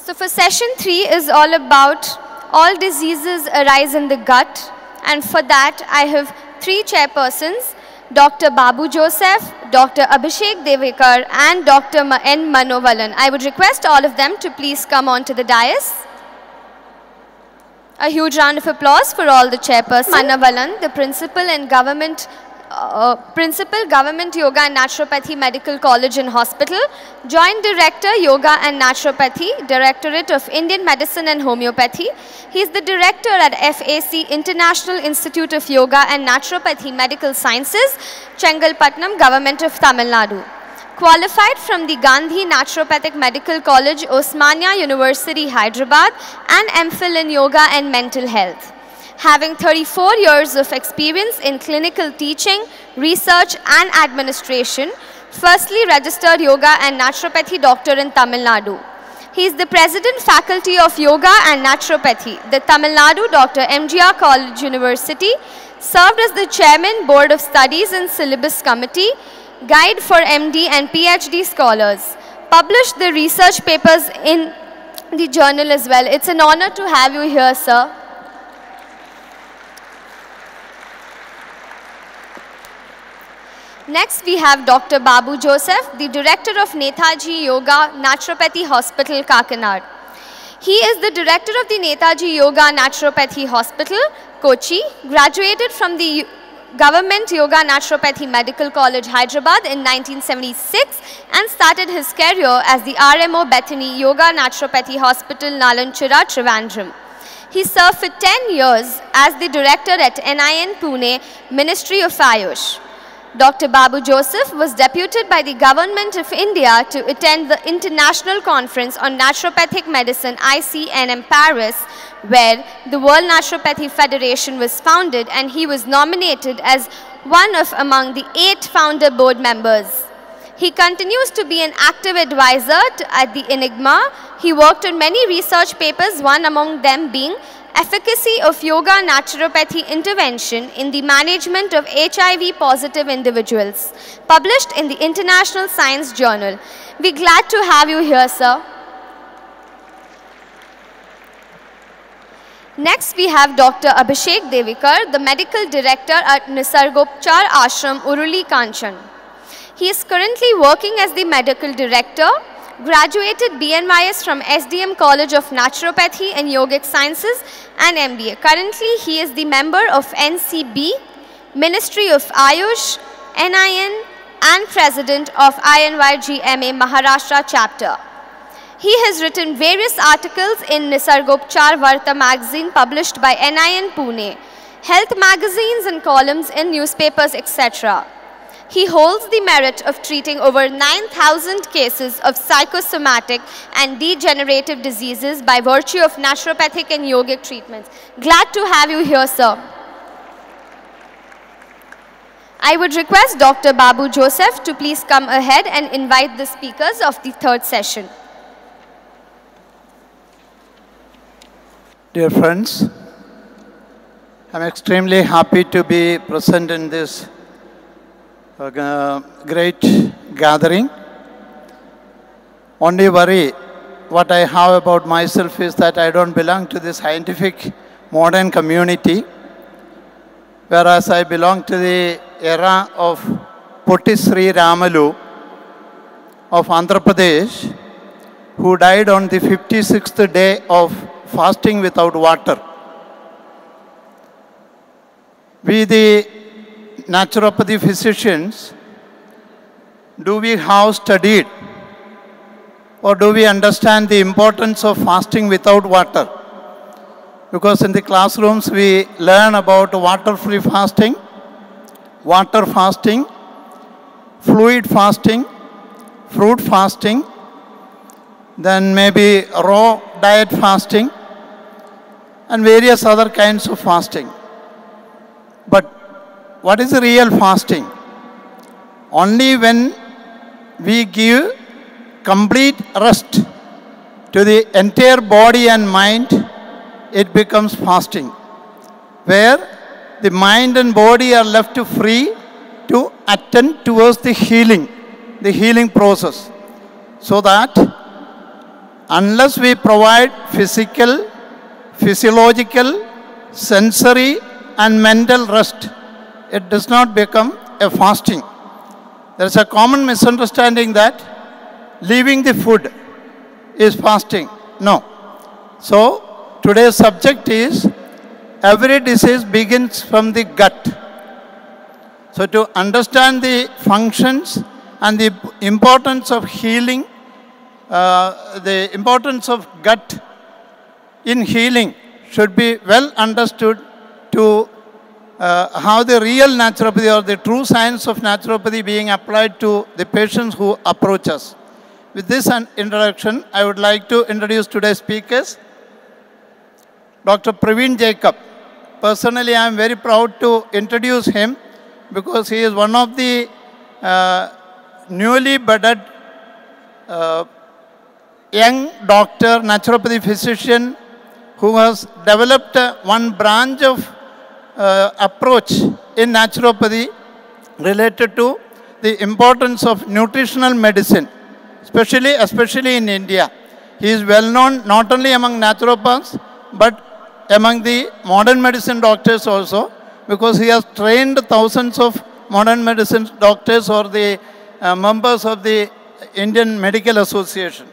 So for session 3 is all about all diseases arise in the gut, and for that I have 3 chairpersons, Dr. Babu Joseph, Dr. Abhishek Devekar and Dr. N. Manovalan. I would request all of them to please come on to the dais. A huge round of applause for all the chairpersons. Manovalan, the Principal Government Yoga and Naturopathy Medical College and Hospital, Joint Director Yoga and Naturopathy, Directorate of Indian Medicine and Homeopathy. He is the Director at FAC, International Institute of Yoga and Naturopathy Medical Sciences, Chengalpatnam, Government of Tamil Nadu. Qualified from the Gandhi Naturopathic Medical College, Osmania University, Hyderabad, and MPhil in Yoga and Mental Health. Having 34 years of experience in clinical teaching, research and administration, firstly registered Yoga and Naturopathy doctor in Tamil Nadu. He is the President Faculty of Yoga and Naturopathy, the Tamil Nadu Dr. MGR College University, served as the Chairman, Board of Studies and Syllabus Committee, Guide for MD and PhD scholars, published the research papers in the journal as well. It's an honor to have you here, sir. Next, we have Dr. Babu Joseph, the Director of Netaji Yoga Naturopathy Hospital, Kakinad. He is the Director of the Netaji Yoga Naturopathy Hospital, Kochi, graduated from the Government Yoga Naturopathy Medical College, Hyderabad in 1976 and started his career as the RMO Bethany Yoga Naturopathy Hospital, Nalanchira, Trivandrum. He served for 10 years as the Director at NIN Pune, Ministry of Ayush. Dr. Babu Joseph was deputed by the Government of India to attend the International Conference on Naturopathic Medicine ICNM Paris, where the World Naturopathy Federation was founded, and he was nominated as one of among the 8 founder board members. He continues to be an active advisor at the Enigma. He worked on many research papers, one among them being Efficacy of Yoga Naturopathy Intervention in the Management of HIV Positive Individuals, published in the International Science Journal. We're glad to have you here, sir. Next, we have Dr. Abhishek Devekar, the Medical Director at Nisargopchar Ashram, Uruli, Kanchan. He is currently working as the Medical Director, graduated BNYS from SDM College of Naturopathy and Yogic Sciences and MBA. Currently, he is the member of NCB, Ministry of Ayush, NIN, and President of INYGMA Maharashtra chapter. He has written various articles in Nisargopchar Varta magazine published by NIN Pune, health magazines and columns in newspapers, etc. He holds the merit of treating over 9,000 cases of psychosomatic and degenerative diseases by virtue of naturopathic and yogic treatments. Glad to have you here, sir. I would request Dr. Babu Joseph to please come ahead and invite the speakers of the 3rd session. Dear friends, I'm extremely happy to be present in this great gathering. Only worry what I have about myself is that I don't belong to the scientific modern community, whereas I belong to the era of Potti Sri Ramalu of Andhra Pradesh, who died on the 56th day of fasting without water. We the naturopathy physicians, do we have studied or do we understand the importance of fasting without water? Because in the classrooms we learn about water-free fasting, water fasting, fluid fasting, fruit fasting, then maybe raw diet fasting, and various other kinds of fasting. But what is the real fasting? Only when we give complete rest to the entire body and mind, it becomes fasting, where the mind and body are left free to attend towards the healing process, so that unless we provide physical, physiological, sensory and mental rest, it does not become a fasting. There is a common misunderstanding that leaving the food is fasting. No. So, today's subject is every disease begins from the gut. So, to understand the functions and the importance of healing, the importance of gut in healing should be well understood to how the real naturopathy or the true science of naturopathy being applied to the patients who approach us. With this introduction, I would like to introduce today's speakers. Dr. Praveen Jacob. Personally, I am very proud to introduce him because he is one of the newly budded young doctor, naturopathy physician who has developed one branch of approach in naturopathy related to the importance of nutritional medicine, especially in India. He is well known not only among naturopaths but among the modern medicine doctors also, because he has trained thousands of modern medicine doctors or the members of the Indian Medical Association.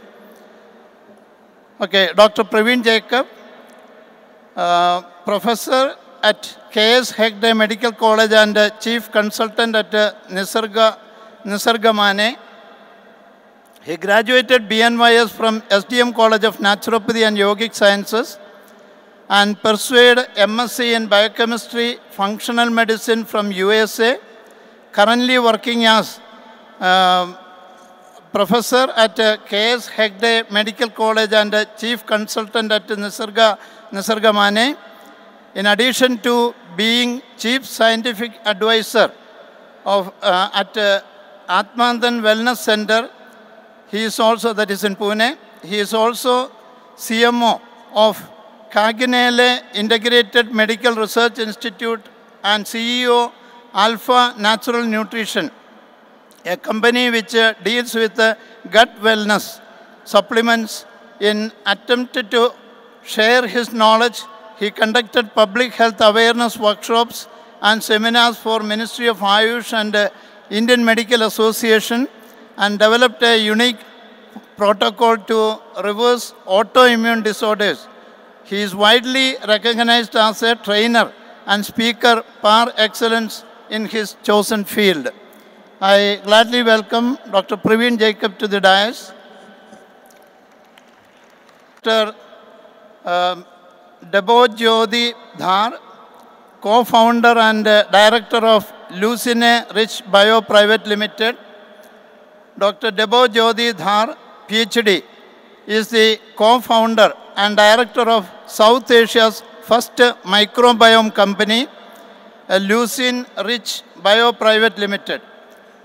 Okay, Dr. Praveen Jacob, professor at K.S. Hegde Medical College and chief consultant at Nisarga Mane. He graduated BNYS from SDM College of Naturopathy and Yogic Sciences and pursued MSc in Biochemistry, Functional Medicine from USA. Currently working as professor at K.S. Hegde Medical College and chief consultant at Nisarga Mane. In addition to being chief scientific advisor of, at Atmandan Wellness Center, he is also, that is in Pune, he is also CMO of Kaginele Integrated Medical Research Institute and CEO Alpha Natural Nutrition, a company which deals with gut wellness supplements. In attempt to share his knowledge, he conducted public health awareness workshops and seminars for Ministry of Ayush and Indian Medical Association and developed a unique protocol to reverse autoimmune disorders. He is widely recognized as a trainer and speaker par excellence in his chosen field. I gladly welcome Dr. Praveen Jacob to the dais. Dr. Debojyoti Dhar, co-founder and director of Lucine Rich Bio Private Limited. Dr. Debojyoti Dhar, PhD, is the co-founder and director of South Asia's first microbiome company, Lucine Rich Bio Private Limited.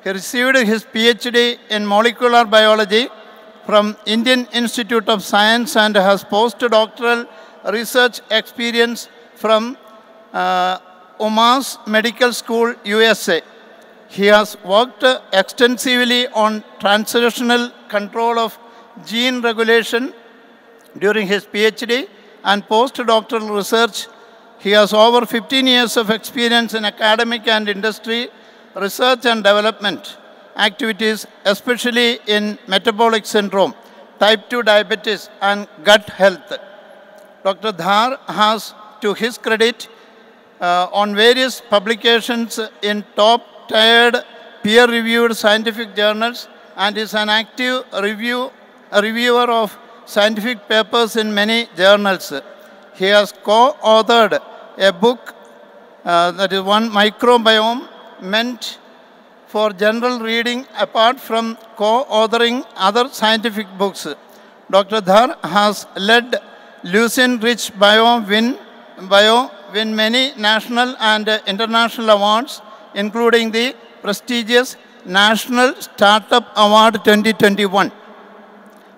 He received his PhD in molecular biology from Indian Institute of Science and has postdoctoral research experience from UMass Medical School, USA. He has worked extensively on translational control of gene regulation during his PhD and postdoctoral research. He has over 15 years of experience in academic and industry research and development activities, especially in metabolic syndrome, type 2 diabetes, and gut health. Dr. Dhar has, to his credit, on various publications in top-tiered, peer-reviewed scientific journals and is an active reviewer of scientific papers in many journals. He has co-authored a book that is one microbiome meant for general reading apart from co-authoring other scientific books. Dr. Dhar has led Lucine Rich Bio win many national and international awards, including the prestigious National Startup Award 2021,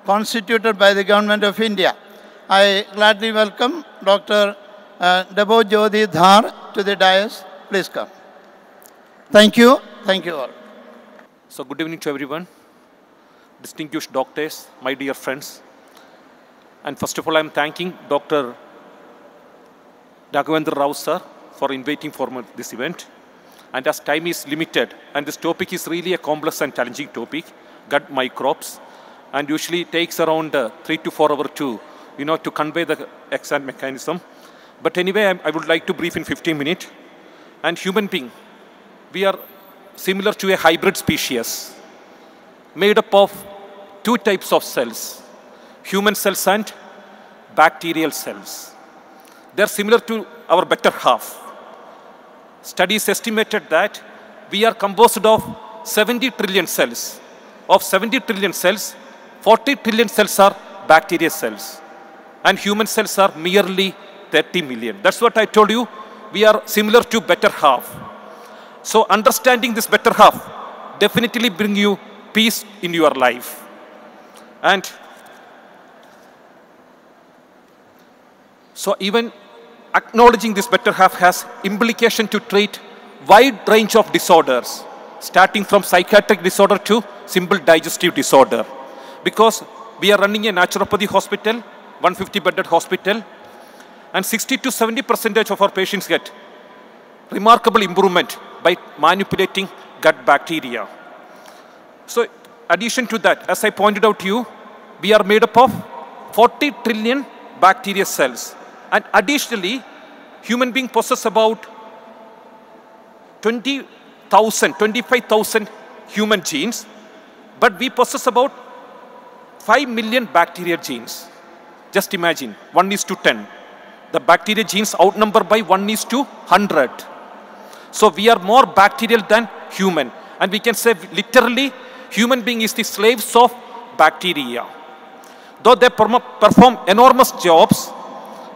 constituted by the Government of India. I gladly welcome Dr. Debojyoti Dhar to the dais. Please come. Thank you. Thank you all. So good evening to everyone, distinguished doctors, my dear friends. And first of all, I'm thanking Dr. Raghavendra Rao, sir, for inviting for this event. And as time is limited, and this topic is really a complex and challenging topic, gut microbes, and usually it takes around 3 to 4 hours to convey the exact mechanism. But anyway, I would like to brief in 15 minutes. And human being, we are similar to a hybrid species, made up of 2 types of cells, human cells and bacterial cells. They are similar to our better half. Studies estimated that we are composed of 70 trillion cells. Of 70 trillion cells, 40 trillion cells are bacterial cells. And human cells are merely 30 million. That's what I told you. We are similar to better half. So understanding this better half definitely bring you peace in your life. And so even acknowledging this better half has implication to treat wide range of disorders, starting from psychiatric disorder to simple digestive disorder. Because we are running a naturopathy hospital, 150-bedded hospital, and 60 to 70% of our patients get remarkable improvement by manipulating gut bacteria. So, addition to that, as I pointed out to you, we are made up of 40 trillion bacterial cells. And additionally, human being possess about 20,000, 25,000 human genes, but we possess about 5 million bacterial genes. Just imagine, 1:10. The bacterial genes outnumber by 1:100. So we are more bacterial than human. And we can say literally, human being is the slaves of bacteria. Though they perform enormous jobs,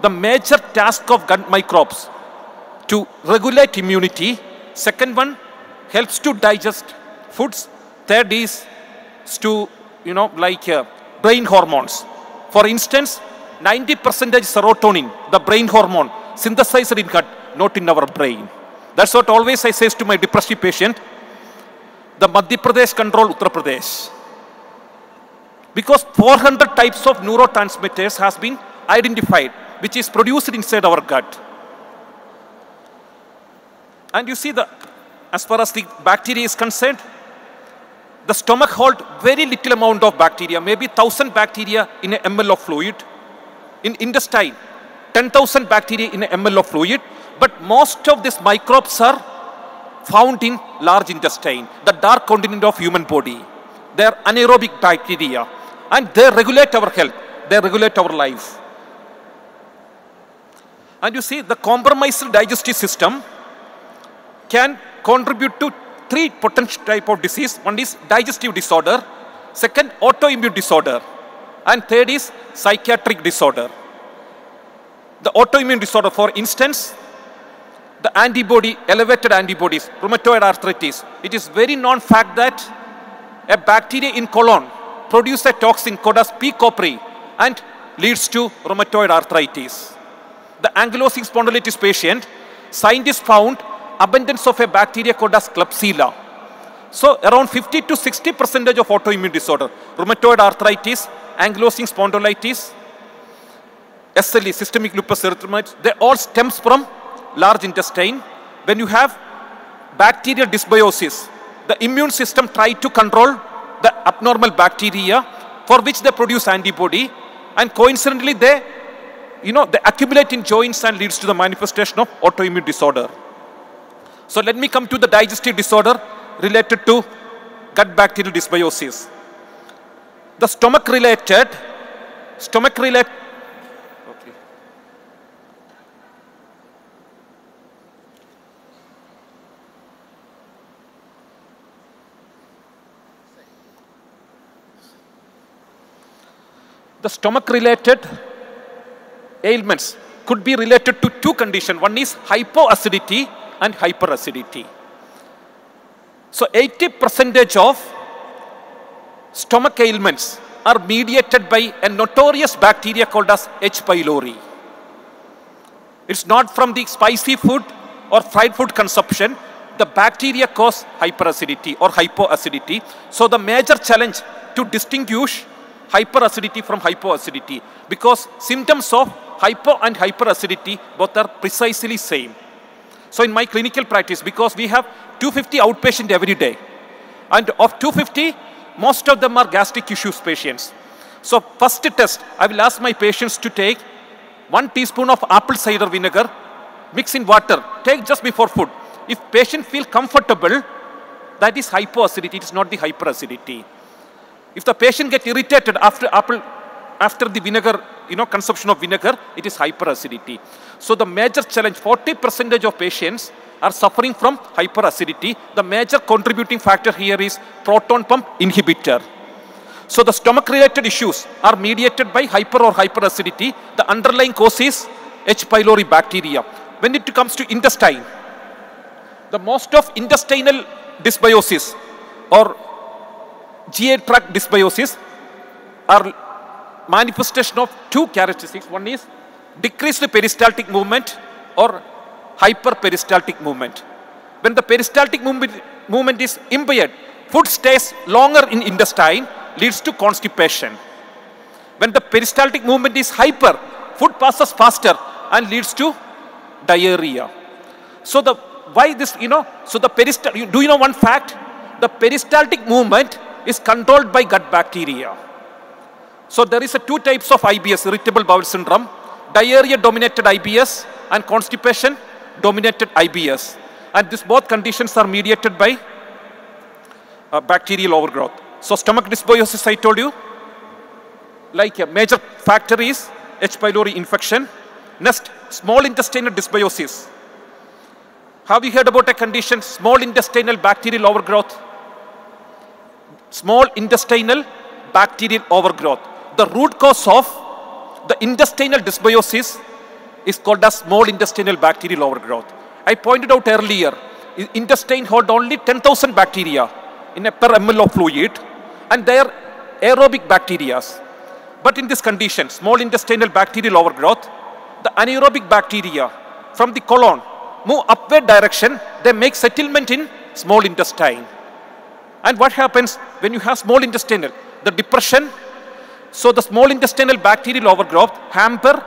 the major task of gut microbes to regulate immunity. Second one, helps to digest foods. Third is to, brain hormones. For instance, 90% serotonin, the brain hormone, synthesized in gut, not in our brain. That's what always I say to my depressive patient. The Madhya Pradesh control Uttar Pradesh. Because 400 types of neurotransmitters has been identified, which is produced inside our gut. And you see, as far as the bacteria is concerned, the stomach holds very little amount of bacteria, maybe 1,000 bacteria in a ml of fluid. In intestine, 10,000 bacteria in a ml of fluid. But most of these microbes are found in large intestine, the dark continent of human body. They are anaerobic bacteria. And they regulate our health. They regulate our life. And you see, the compromised digestive system can contribute to 3 potential types of disease. One is digestive disorder. Second, autoimmune disorder. And third is psychiatric disorder. The autoimmune disorder, for instance, the elevated antibodies, rheumatoid arthritis. It is very known fact that a bacteria in colon produces a toxin called as P. copri and leads to rheumatoid arthritis. The ankylosing spondylitis patient, scientists found abundance of a bacteria called as Klebsiella. So around 50 to 60% of autoimmune disorder, rheumatoid arthritis, ankylosing spondylitis, SLE, systemic lupus erythematosus, they all stems from large intestine. When you have bacterial dysbiosis, the immune system tries to control the abnormal bacteria for which they produce antibody, and coincidentally they accumulate in joints and leads to the manifestation of autoimmune disorder. So let me come to the digestive disorder related to gut bacterial dysbiosis. The stomach related, the stomach related ailments could be related to 2 conditions. One is hypoacidity and hyperacidity. So 80% of stomach ailments are mediated by a notorious bacteria called as H. pylori. It's not from the spicy food or fried food consumption. The bacteria cause hyperacidity or hypoacidity. So the major challenge to distinguish hyperacidity from hypoacidity, because symptoms of hypo and hyperacidity both are precisely same. So in my clinical practice, because we have 250 outpatient every day, and of 250, most of them are gastric issues patients. So first test, I will ask my patients to take 1 teaspoon of apple cider vinegar, mix in water, take just before food. If patient feel comfortable, that is hypoacidity, it is not the hyperacidity. If the patient get irritated after the vinegar, consumption of vinegar, it is hyperacidity. So the major challenge, 40% of patients are suffering from hyperacidity. The major contributing factor here is proton pump inhibitor. So the stomach-related issues are mediated by hyper or hyperacidity. The underlying cause is H. pylori bacteria. When it comes to intestine, the most of intestinal dysbiosis or GI tract dysbiosis are manifestation of 2 characteristics. One is decreased peristaltic movement or hyperperistaltic movement. When the peristaltic movement is impaired, food stays longer in intestine, leads to constipation. When the peristaltic movement is hyper, food passes faster and leads to diarrhea. So why this, so the do you know one fact? The peristaltic movement is controlled by gut bacteria. So there is 2 types of IBS, irritable bowel syndrome, diarrhea dominated IBS and constipation dominated IBS. And these both conditions are mediated by bacterial overgrowth. So stomach dysbiosis, I told you, like a major factor is H. pylori infection. Next, small intestinal dysbiosis. Have you heard about a condition, small intestinal bacterial overgrowth? Small intestinal bacterial overgrowth. The root cause of the intestinal dysbiosis is called as small intestinal bacterial overgrowth. I pointed out earlier, intestine hold only 10,000 bacteria in a per ml of fluid, and they are aerobic bacteria. But in this condition, small intestinal bacterial overgrowth, the anaerobic bacteria from the colon move upward direction, they make settlement in small intestine. And what happens when you have small intestinal? The depression, so the small intestinal bacterial overgrowth hamper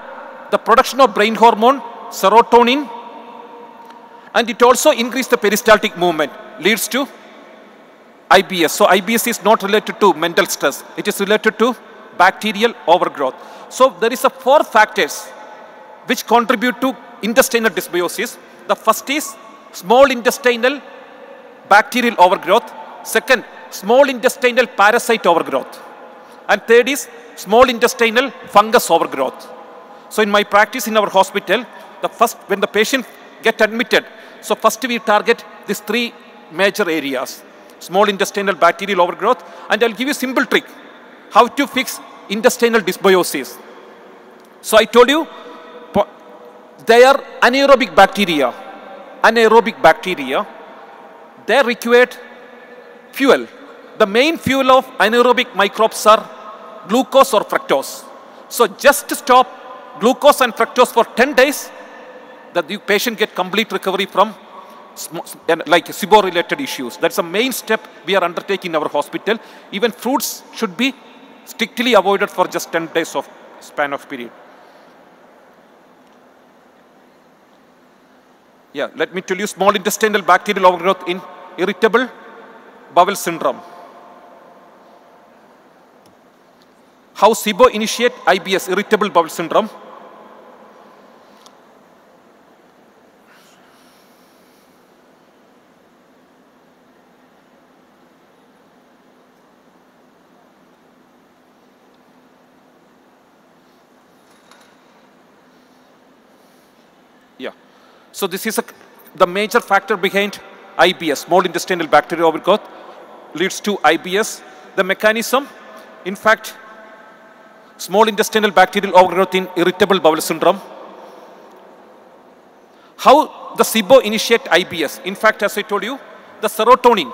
the production of brain hormone, serotonin, and it also increases the peristaltic movement, leads to IBS. So IBS is not related to mental stress, it is related to bacterial overgrowth. So there is 4 factors which contribute to intestinal dysbiosis. The first is small intestinal bacterial overgrowth. Second, small intestinal parasite overgrowth. And third is small intestinal fungus overgrowth. So in my practice in our hospital, when the patient get admitted, so first we target these 3 major areas. Small intestinal bacterial overgrowth, and I'll give you a simple trick how to fix intestinal dysbiosis. So I told you they are anaerobic bacteria. Anaerobic bacteria, they require fuel. The main fuel of anaerobic microbes are glucose or fructose. So just stop glucose and fructose for 10 days, that the patient get complete recovery from like SIBO-related issues. That's the main step we are undertaking in our hospital. Even fruits should be strictly avoided for just 10 days of span of period. Yeah, let me tell you small intestinal bacterial overgrowth in irritable bowel syndrome. How SIBO initiate IBS, irritable bowel syndrome. Yeah. So this is the major factor behind IBS, small intestinal bacterial overgrowth leads to IBS. The mechanism, in fact, small intestinal bacterial overgrowth in irritable bowel syndrome. How the SIBO initiate IBS? In fact, as I told you, the serotonin,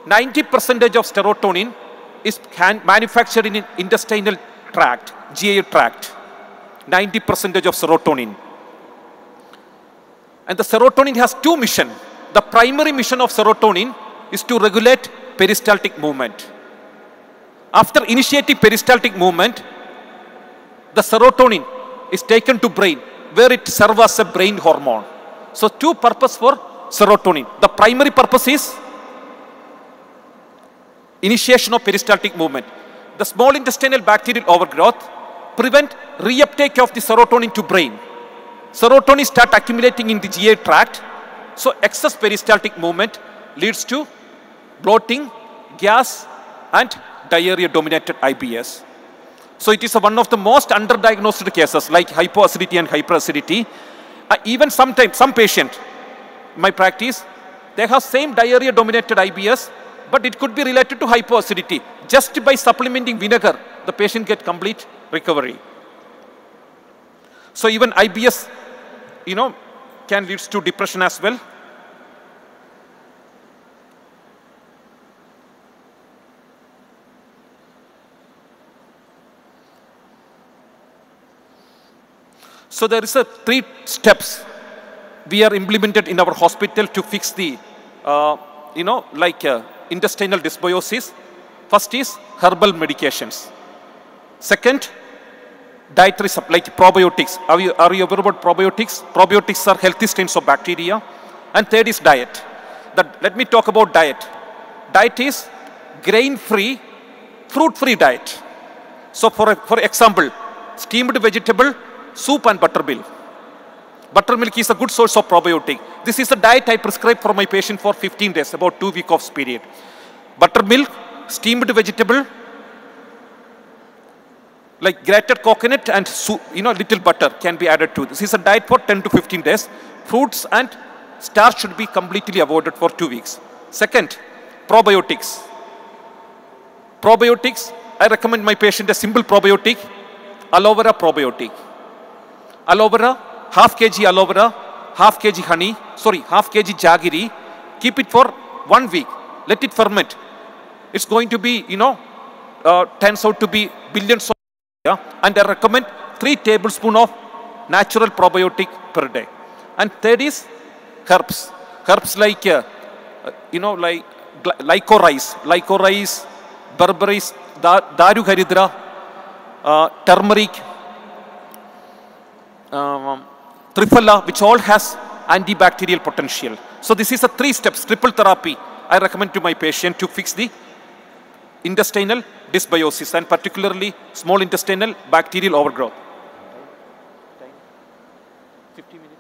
90% of serotonin is manufactured in intestinal tract, GI tract. 90% of serotonin. And the serotonin has 2 missions. The primary mission of serotonin is to regulate peristaltic movement. After initiating peristaltic movement, the serotonin is taken to brain where it serves as a brain hormone. So two purposes for serotonin. The primary purpose is initiation of peristaltic movement. The small intestinal bacterial overgrowth prevent reuptake of the serotonin to brain. Serotonin start accumulating in the GI tract. So excess peristaltic movement leads to bloating, gas and diarrhea dominated IBS. So it is one of the most underdiagnosed cases like hypoacidity and hyperacidity. Even sometimes some patient, my practice, they have same diarrhea dominated IBS, but it could be related to hypoacidity. Just by supplementing vinegar, the patient get complete recovery. So even IBS, can lead to depression as well. So there is a 3 steps we are implemented in our hospital to fix the, intestinal dysbiosis. First is herbal medications. Second, dietary supply, like probiotics. Are you aware about probiotics? Probiotics are healthy strains of bacteria. And third is diet. Let me talk about diet. Diet is grain-free, fruit-free diet. So for example, steamed vegetable, soup and buttermilk. Buttermilk is a good source of probiotic. This is a diet I prescribe for my patient for 15 days, about 2 weeks of period. Buttermilk, steamed vegetable, like grated coconut and soup, little butter can be added to. This is a diet for 10 to 15 days. Fruits and starch should be completely avoided for 2 weeks. Second, probiotics. Probiotics, I recommend my patient a simple probiotic, aloe vera probiotic. Aloe vera, half kg aloe vera, half kg half kg jaggery. Keep it for 1 week. Let it ferment. It's going to be, turns out to be billions of, and I recommend 3 tablespoons of natural probiotic per day. And third is herbs. Herbs like, like lycorice, berberis, daru haridra, turmeric, triphala, which all has antibacterial potential. So this is a 3 steps, triple therapy I recommend to my patient to fix the intestinal dysbiosis and particularly small intestinal bacterial overgrowth. 50 minutes.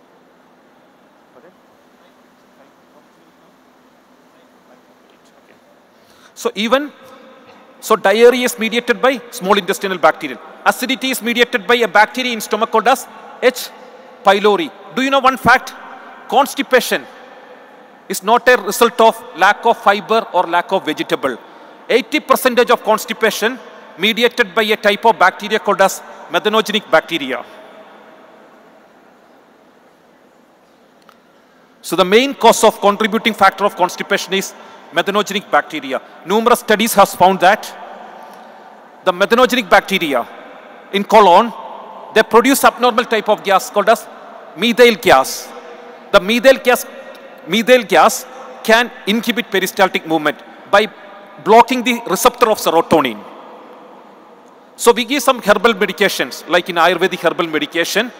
So diarrhea is mediated by small intestinal bacterial. Acidity is mediated by a bacteria in stomach called as H. pylori. Do you know one fact? Constipation is not a result of lack of fiber or lack of vegetable. 80% of constipation mediated by a type of bacteria called as methanogenic bacteria. So the main cause of contributing factor of constipation is methanogenic bacteria. Numerous studies have found that the methanogenic bacteria in colon, they produce abnormal type of gas called as methyl gas. The methyl gas can inhibit peristaltic movement by blocking the receptor of serotonin. So we give some herbal medications, like in Ayurvedic herbal medication.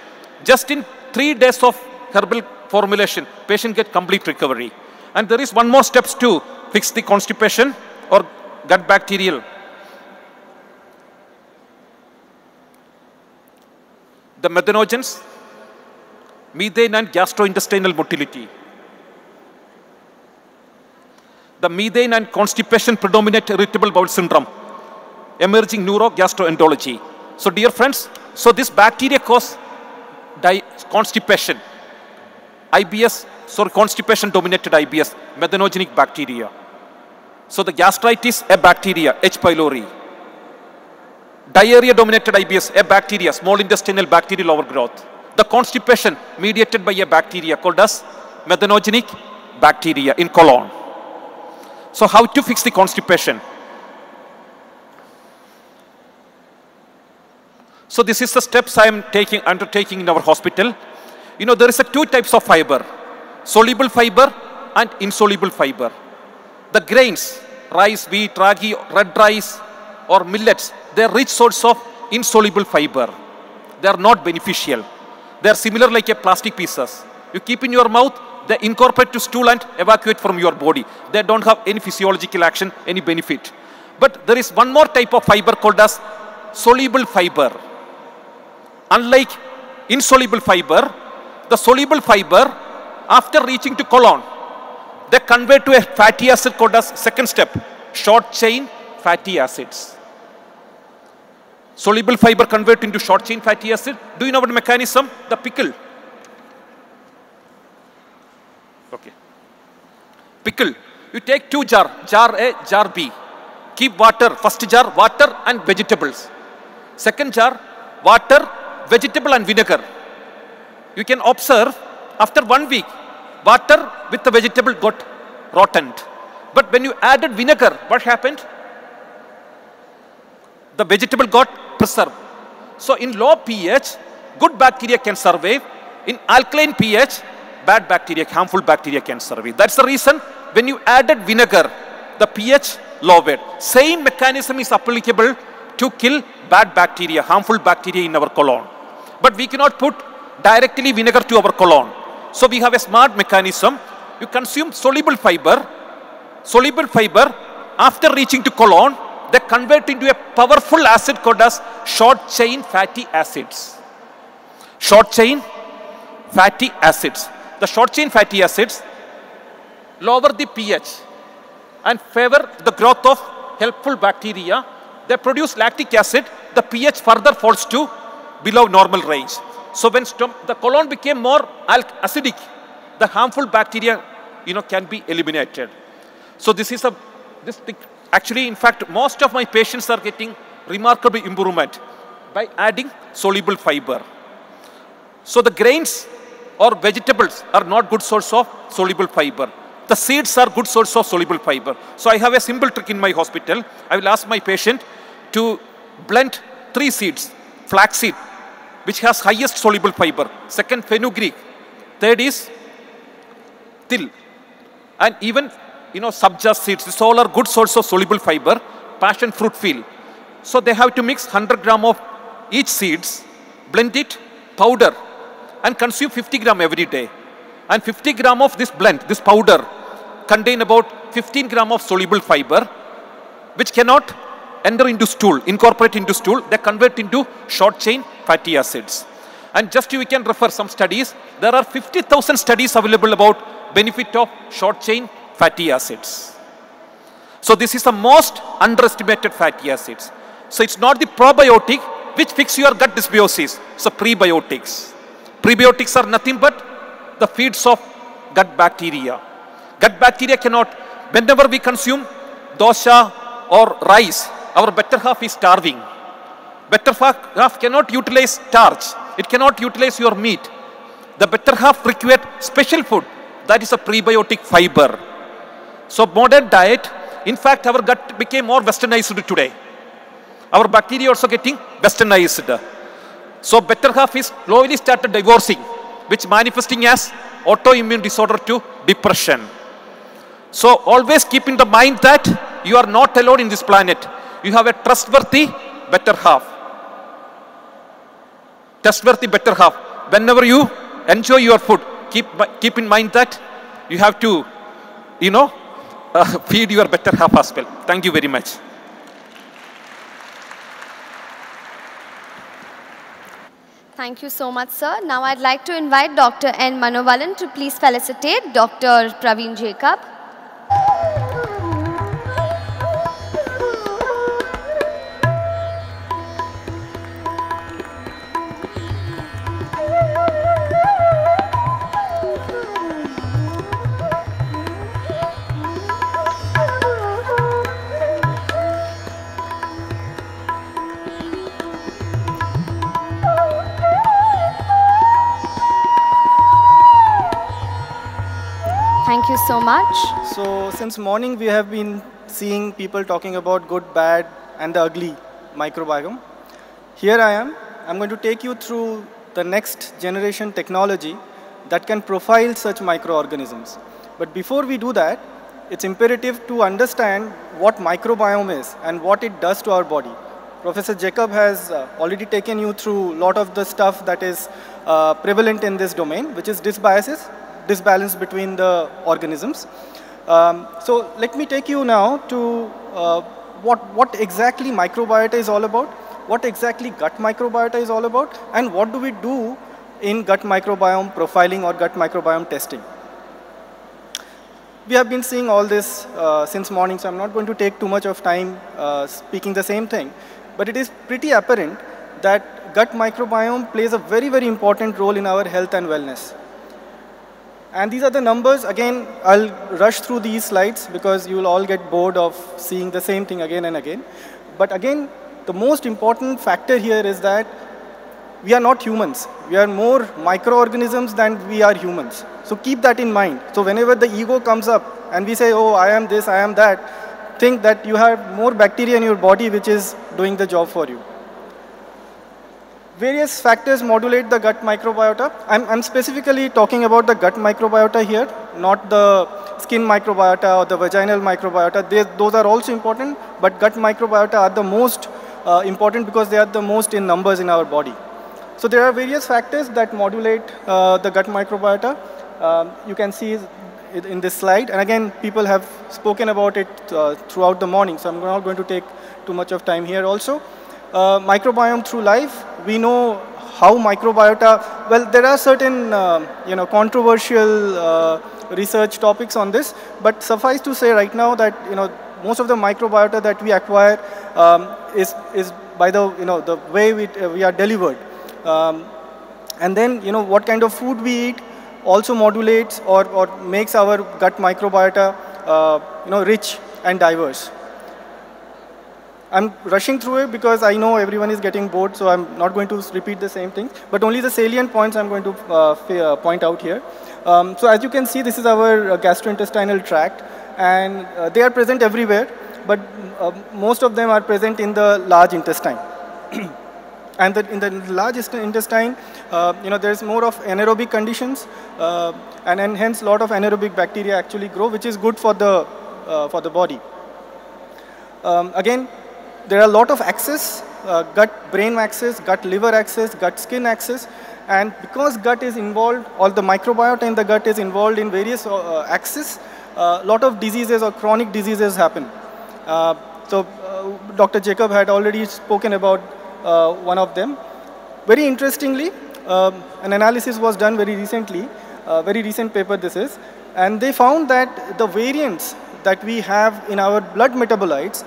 Just in 3 days of herbal formulation, patient get complete recovery. And there is one more steps to fix the constipation or gut bacterial. The methanogens, methane and gastrointestinal motility. The methane and constipation predominate irritable bowel syndrome, emerging neurogastroenterology. So dear friends, so this bacteria cause constipation, constipation dominated IBS, methanogenic bacteria. So the gastritis, a bacteria, H. pylori. Diarrhea dominated IBS, a bacteria, small intestinal bacterial overgrowth. The constipation mediated by a bacteria called as methanogenic bacteria in colon. So how to fix the constipation? So this is the steps I am undertaking in our hospital. There is 2 types of fiber, soluble fiber and insoluble fiber. The grains, rice, wheat, ragi, red rice, or millets, they are rich source of insoluble fiber. They are not beneficial. They are similar like a plastic pieces. You keep in your mouth, they incorporate to stool and evacuate from your body. They don't have any physiological action, any benefit. But there is one more type of fiber called as soluble fiber. Unlike insoluble fiber, the soluble fiber, after reaching to colon, they convert to a fatty acid called as second step, short chain fatty acids. Soluble fiber convert into short chain fatty acid. Do you know what mechanism? The pickle. Okay. Pickle. You take two jar A, jar B. Keep water, first jar, water and vegetables. Second jar, water, vegetable and vinegar. You can observe, after 1 week, water with the vegetable got rotten. But when you added vinegar, what happened? The vegetable got preserved. So in low pH, good bacteria can survive. In alkaline pH, bad bacteria, harmful bacteria can survive. That's the reason when you added vinegar, the pH lowered. Same mechanism is applicable to kill bad bacteria, harmful bacteria in our colon. But we cannot put directly vinegar to our colon. So we have a smart mechanism. You consume soluble fiber. Soluble fiber, after reaching to colon, they convert into a powerful acid called as short chain fatty acids. Short chain fatty acids. The short chain fatty acids lower the pH and favor the growth of helpful bacteria. They produce lactic acid. The pH further falls to below normal range. So when the colon became more acidic, the harmful bacteria can be eliminated. So this is actually, in fact, most of my patients are getting remarkable improvement by adding soluble fiber. So the grains or vegetables are not good source of soluble fiber. The seeds are good source of soluble fiber. So I have a simple trick in my hospital. I will ask my patient to blend 3 seeds. Flaxseed, which has highest soluble fiber. Second, fenugreek. Third is till. And even sabja seeds. These all are good source of soluble fiber. Passion fruit peel. So they have to mix 100 gram of each seeds, blend it, powder, and consume 50 gram every day. And 50 gram of this blend, this powder, contain about 15 gram of soluble fiber, which cannot enter into stool, incorporate into stool. They convert into short chain fatty acids. And just you can refer some studies. There are 50,000 studies available about benefit of short chain fatty acids. So this is the most underestimated fatty acids. So it's not the probiotic which fix your gut dysbiosis. So prebiotics. Prebiotics are nothing but the feeds of gut bacteria. Gut bacteria cannot, whenever we consume dosha or rice, our better half is starving. Better half cannot utilize starch. It cannot utilize your meat. The better half requires special food. That is a prebiotic fiber. So modern diet, in fact, our gut became more westernized today. Our bacteria also getting westernized. So better half is slowly started divorcing, which manifesting as autoimmune disorder to depression. So always keep in the mind that you are not alone in this planet. You have a trustworthy better half. Trustworthy better half. Whenever you enjoy your food, keep in mind that you have to, feed your better half as well. Thank you very much. Thank you so much, sir. Now I'd like to invite Dr. N. Manovalan to please felicitate Dr. Praveen Jacob. Thank you so much. So since morning we have been seeing people talking about good, bad and the ugly microbiome. Here I am. I'm going to take you through the next generation technology that can profile such microorganisms. But before we do that, it's imperative to understand what microbiome is and what it does to our body. Professor Jacob has already taken you through a lot of the stuff that is prevalent in this domain, which is disbalance between the organisms. So let me take you now to what exactly microbiota is all about, what exactly gut microbiota is all about, and what do we do in gut microbiome profiling or gut microbiome testing. We have been seeing all this since morning, so I'm not going to take too much of time speaking the same thing. But it is pretty apparent that gut microbiome plays a very, very important role in our health and wellness. And these are the numbers. Again, I'll rush through these slides because you will all get bored of seeing the same thing again and again. But again, the most important factor here is that we are not humans. We are more microorganisms than we are humans. So keep that in mind. So whenever the ego comes up and we say, oh, I am this, I am that, think that you have more bacteria in your body which is doing the job for you. Various factors modulate the gut microbiota. I'm specifically talking about the gut microbiota here, not the skin microbiota or the vaginal microbiota. Those are also important, but gut microbiota are the most important because they are the most in numbers in our body. So there are various factors that modulate the gut microbiota. You can see it in this slide. And again, people have spoken about it throughout the morning, so I'm not going to take too much of time here also. Microbiome through life. We know how microbiota, well, there are certain controversial research topics on this, but suffice to say right now that most of the microbiota that we acquire is by the way we are delivered. And then what kind of food we eat also modulates or makes our gut microbiota rich and diverse. I'm rushing through it because I know everyone is getting bored, so I'm not going to repeat the same thing, but only the salient points I'm going to point out here. So as you can see, this is our gastrointestinal tract, and they are present everywhere, but most of them are present in the large intestine. And in the large intestine, there's more of anaerobic conditions, and hence a lot of anaerobic bacteria actually grow, which is good for the body. Again, there are a lot of axes, gut-brain axis, gut-liver axis, gut-skin axis, and because gut is involved, all the microbiota in the gut is involved in various axes, a lot of diseases or chronic diseases happen. So Dr. Jacob had already spoken about one of them. Very interestingly, an analysis was done very recently, very recent paper this is, and they found that the variants that we have in our blood metabolites,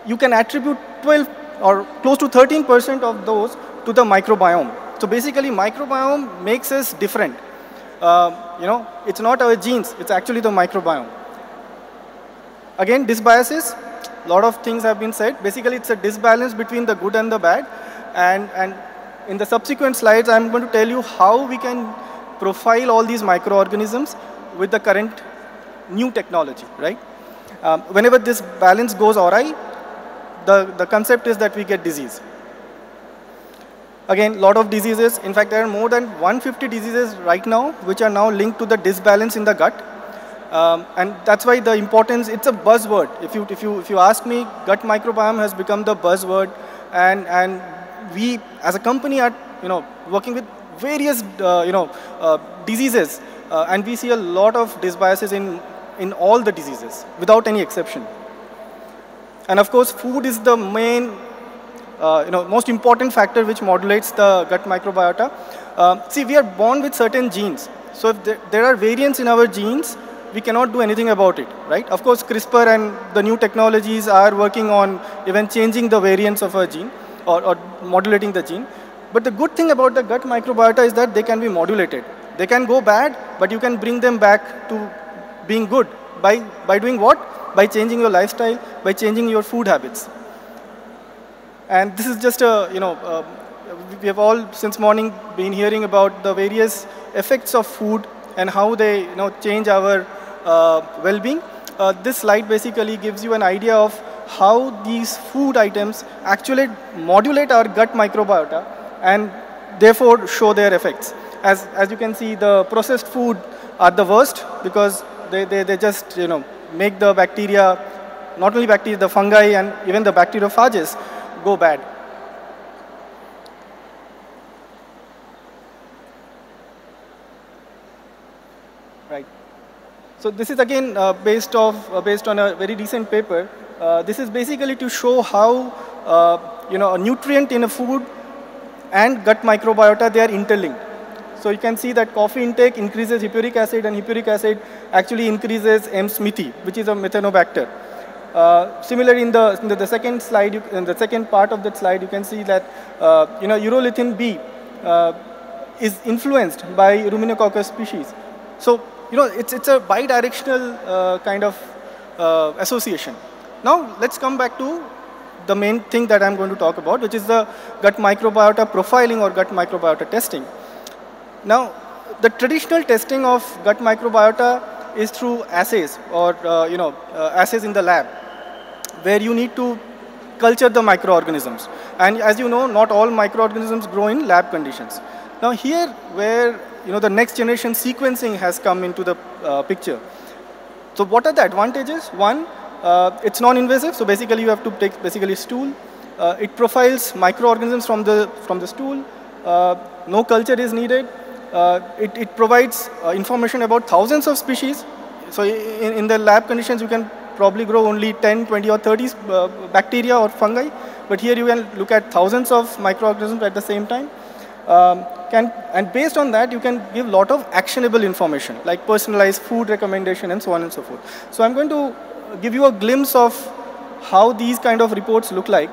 you can attribute 12 or close to 13% of those to the microbiome. So basically, microbiome makes us different. It's not our genes, it's actually the microbiome. Again, dysbiosis, a lot of things have been said. Basically, it's a disbalance between the good and the bad. And in the subsequent slides, I'm going to tell you how we can profile all these microorganisms with the current new technology, right? Whenever this balance goes awry, the concept is that we get disease. Again, a lot of diseases. In fact, there are more than 150 diseases right now which are now linked to the disbalance in the gut. And that's why the importance, it's a buzzword. If you ask me, gut microbiome has become the buzzword, and we as a company are working with various diseases, and we see a lot of dysbiosis in all the diseases without any exception. And of course, food is the main most important factor which modulates the gut microbiota. See, we are born with certain genes. So if there are variants in our genes, we cannot do anything about it, right? Of course, CRISPR and the new technologies are working on even changing the variants of a gene or modulating the gene. But the good thing about the gut microbiota is that they can be modulated. They can go bad, but you can bring them back to being good. By doing what? By changing your lifestyle, by changing your food habits. And this is just we have all since morning been hearing about the various effects of food and how they change our well-being. This slide basically gives you an idea of how these food items actually modulate our gut microbiota and therefore show their effects. As you can see, the processed food are the worst because they just, make the bacteria, not only bacteria, the fungi and even the bacteriophages go bad. Right. So this is again based on a very recent paper. This is basically to show how a nutrient in a food and gut microbiota, they are interlinked. So you can see that coffee intake increases hippuric acid, and hippuric acid actually increases M. smithii, which is a methanobacter. Similarly, in the second slide, in the second part of that slide, you can see that urolithin B is influenced by Ruminococcus species. So it's a bidirectional kind of association. Now let's come back to the main thing that I'm going to talk about, which is the gut microbiota profiling or gut microbiota testing. Now, the traditional testing of gut microbiota is through assays or assays in the lab, where you need to culture the microorganisms. And as you know, not all microorganisms grow in lab conditions. Now here, where the next generation sequencing has come into the picture. So what are the advantages? One, it's non-invasive. So basically, you have to take basically stool. It profiles microorganisms from the stool. No culture is needed. It provides information about thousands of species. So in the lab conditions, you can probably grow only 10, 20, or 30 bacteria or fungi. But here you can look at thousands of microorganisms at the same time. And based on that, you can give a lot of actionable information, like personalized food recommendation and so on and so forth. So I'm going to give you a glimpse of how these kind of reports look like.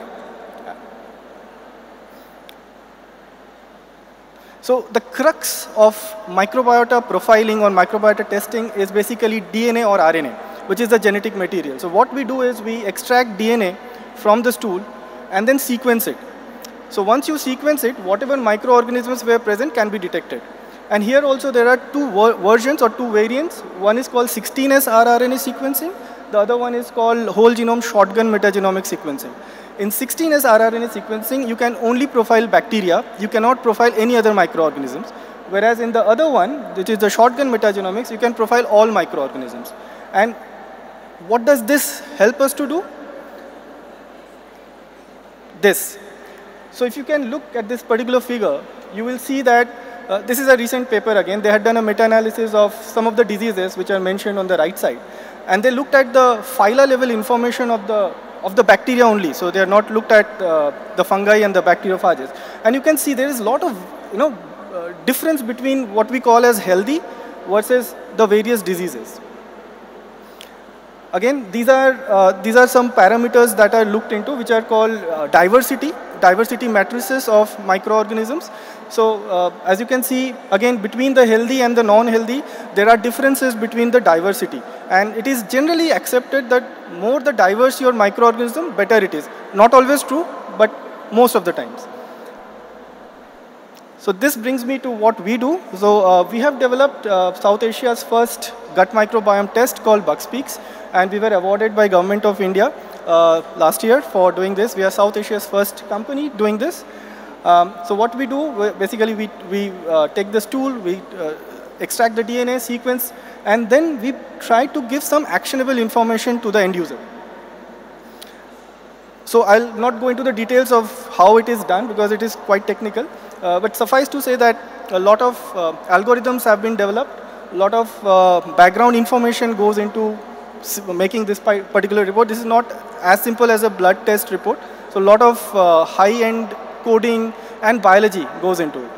So the crux of microbiota profiling or microbiota testing is basically DNA or RNA, which is the genetic material. So what we do is we extract DNA from the stool and then sequence it. So once you sequence it, whatever microorganisms were present can be detected. And here also there are two versions or two variants. One is called 16S rRNA sequencing. The other one is called whole genome shotgun metagenomic sequencing. In 16S rRNA sequencing, you can only profile bacteria. You cannot profile any other microorganisms. Whereas in the other one, which is the shotgun metagenomics, you can profile all microorganisms. And what does this help us to do? This. So if you can look at this particular figure, you will see that this is a recent paper again. They had done a meta-analysis of some of the diseases which are mentioned on the right side. And they looked at the phyla level information of the bacteria only. So they are not looked at the fungi and the bacteriophages. And you can see there is a lot of difference between what we call as healthy versus the various diseases. Again, these are some parameters that are looked into, which are called diversity matrices of microorganisms. So as you can see, again, between the healthy and the non-healthy, there are differences between the diversity. And it is generally accepted that more the diverse your microorganism, better it is. Not always true, but most of the times. So this brings me to what we do. So we have developed South Asia's first gut microbiome test called BugSpeaks. And we were awarded by Government of India last year for doing this. We are South Asia's first company doing this. So what we do, basically we take the stool, we extract the DNA sequence, and then we try to give some actionable information to the end user. So I'll not go into the details of how it is done because it is quite technical. But suffice to say that a lot of algorithms have been developed. A lot of background information goes into making this particular report. This is not as simple as a blood test report. So a lot of high-end coding and biology goes into it.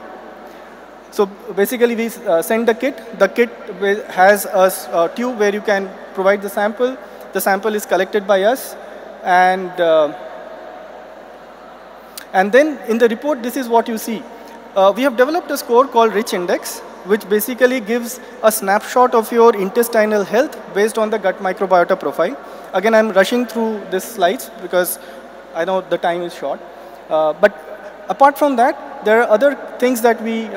So basically we send the kit. The kit has a tube where you can provide the sample. The sample is collected by us. And then in the report, this is what you see. We have developed a score called Rich Index, which basically gives a snapshot of your intestinal health based on the gut microbiota profile. Again, I'm rushing through these slides because I know the time is short. But apart from that, there are other things that we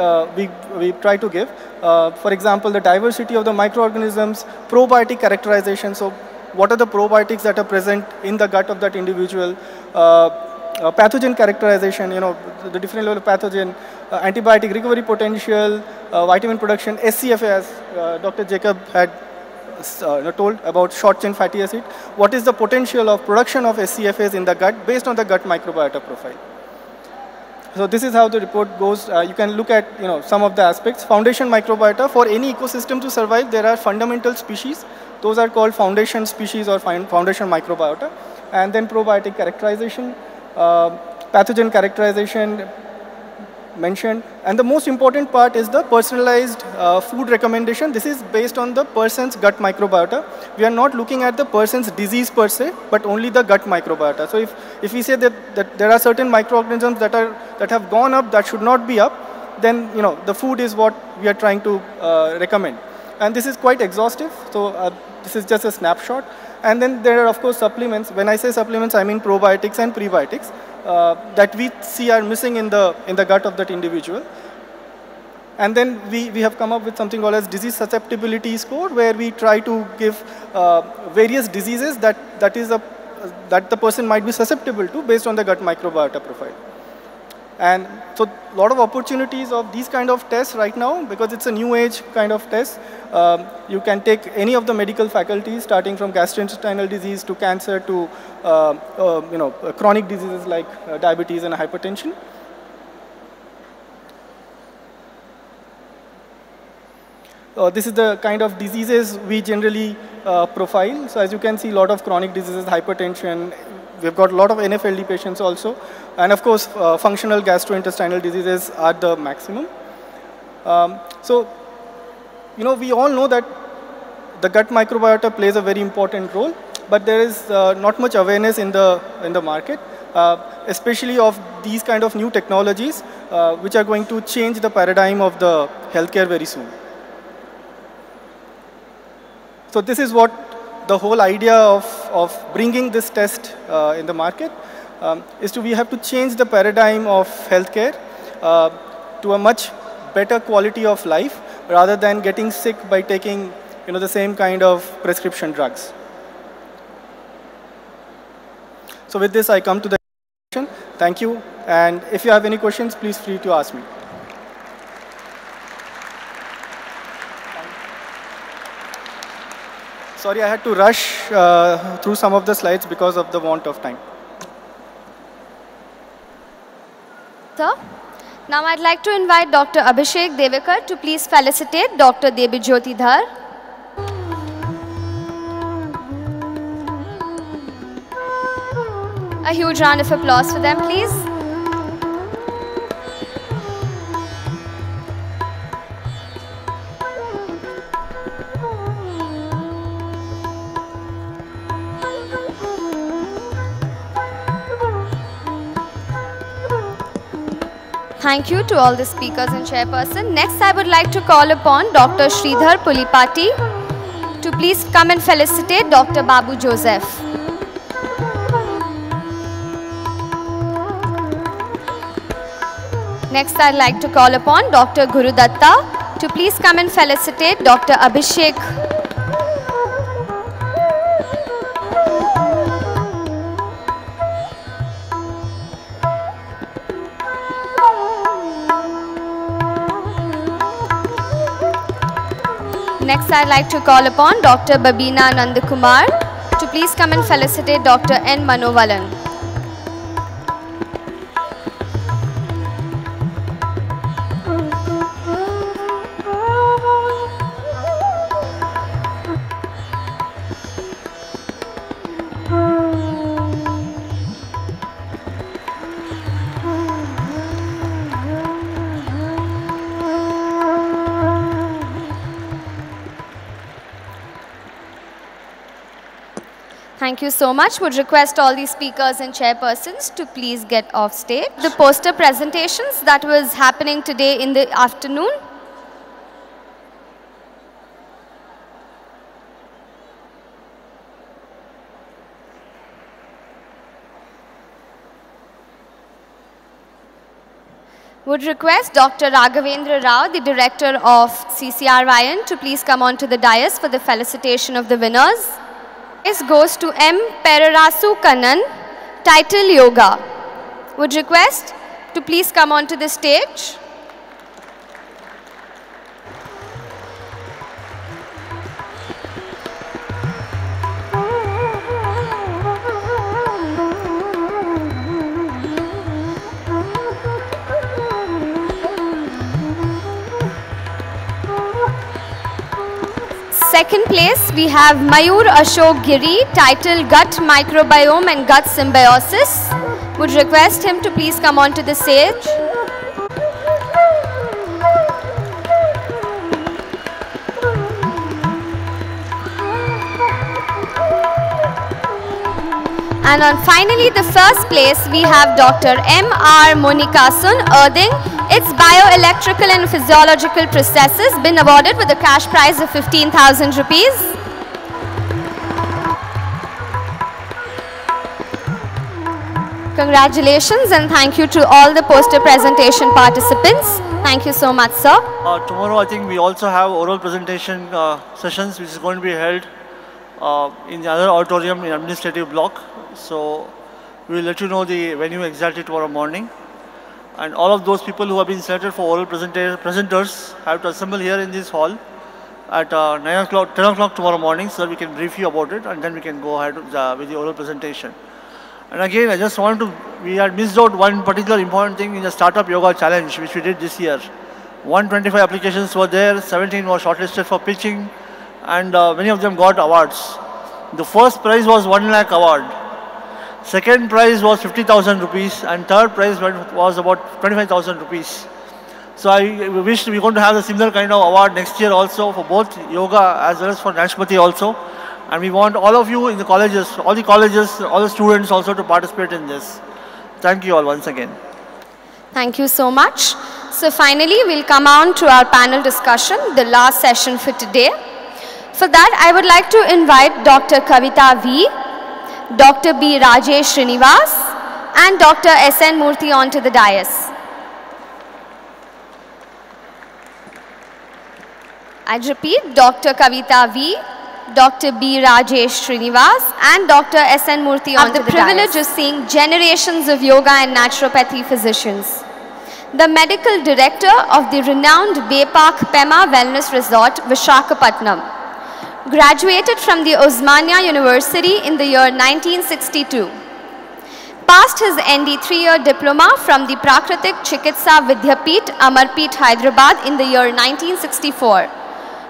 try to give. For example, the diversity of the microorganisms, probiotic characterization. So what are the probiotics that are present in the gut of that individual? Pathogen characterization, the different level of pathogen, antibiotic recovery potential, vitamin production, SCFA, as Dr. Jacob had told about short chain fatty acid. What is the potential of production of SCFAs in the gut based on the gut microbiota profile? So this is how the report goes. You can look at some of the aspects. Foundation microbiota, for any ecosystem to survive, there are fundamental species. Those are called foundation species or foundation microbiota. And then probiotic characterization, pathogen characterization mentioned. And the most important part is the personalized food recommendation. This is based on the person's gut microbiota. We are not looking at the person's disease per se, but only the gut microbiota. So if we say that there are certain microorganisms that have gone up, that should not be up, then the food is what we are trying to recommend. And this is quite exhaustive. So this is just a snapshot. And then there are, of course, supplements. When I say supplements, I mean probiotics and prebiotics that we see are missing in the gut of that individual. And then we have come up with something called as disease susceptibility score, where we try to give various diseases that the person might be susceptible to based on the gut microbiota profile. And so a lot of opportunities of these kind of tests right now, because it's a new age kind of test. You can take any of the medical faculties, starting from gastrointestinal disease to cancer to chronic diseases like diabetes and hypertension. This is the kind of diseases we generally profile. So as you can see, a lot of chronic diseases, hypertension. We've got a lot of NFLD patients also. And of course, functional gastrointestinal diseases are the maximum. We all know that the gut microbiota plays a very important role, but there is not much awareness in the market, especially of these kind of new technologies, which are going to change the paradigm of the healthcare very soon. So this is what the whole idea of bringing this test in the market is we have to change the paradigm of healthcare to a much better quality of life, rather than getting sick by taking the same kind of prescription drugs. So with this, I come to the conclusion. Thank you. And if you have any questions, please feel free to ask me. Sorry, I had to rush through some of the slides because of the want of time. Sir, now I'd like to invite Dr. Abhishek Devekar to please felicitate Dr. Debijyoti Dhar. A huge round of applause for them, please. Thank you to all the speakers and chairperson. Next, I would like to call upon Dr. Sridhar Pulipati to please come and felicitate Dr. Babu Joseph. Next, I'd like to call upon Dr. Guru Datta to please come and felicitate Dr. Abhishek. Next, I'd like to call upon Dr. Babina Nandakumar to please come and felicitate Dr. N. Manovalan. Thank you so much. Would request all the speakers and chairpersons to please get off stage. The poster presentations that was happening today in the afternoon. Would request Dr. Raghavendra Rao, the director of CCRYN, to please come on to the dais for the felicitation of the winners. This goes to M. Perarasu Kannan, title Yoga. Would request to please come on to the stage. second place, we have Mayur Ashok Giri, titled Gut Microbiome and Gut Symbiosis. Would request him to please come on to the stage. And on finally the first place, we have Dr. M.R. Monikasun Erding. Its bioelectrical and physiological processes been awarded with a cash prize of 15,000 rupees. Congratulations and thank you to all the poster presentation participants. Thank you so much, sir. Tomorrow I think we also have oral presentation sessions which is going to be held in the other auditorium in administrative block. So we will let you know the venue exactly tomorrow morning. And all of those people who have been selected for oral presenters have to assemble here in this hall at 9 o'clock, 10 o'clock tomorrow morning so that we can brief you about it and then we can go ahead with the oral presentation. And again, I just want to, we had missed out one particular important thing in the Startup Yoga Challenge which we did this year. 125 applications were there, 17 were shortlisted for pitching and many of them got awards. The first prize was 1 lakh award. Second prize was 50,000 rupees and third prize was about 25,000 rupees. So I wish we're going to have a similar kind of award next year also for both yoga as well as for naturopathy also. And we want all of you in the colleges, all the students also to participate in this. Thank you all once again. Thank you so much. So finally, we'll come on to our panel discussion, the last session for today. For that, I would like to invite Dr. Kavita V, Dr. B. Rajesh Srinivas and Dr. S.N. Murthy onto the dais. I repeat, Dr. Kavita V, Dr. B. Rajesh Srinivas and Dr. S.N. Murthy onto the dais. Have the privilege of seeing generations of yoga and naturopathy physicians. The medical director of the renowned Bay Park Pema Wellness Resort, Vishakhapatnam. Graduated from the Osmania University in the year 1962. Passed his ND 3-year diploma from the Prakritik Chikitsa Vidyapeeth, Amarpeeth, Hyderabad in the year 1964.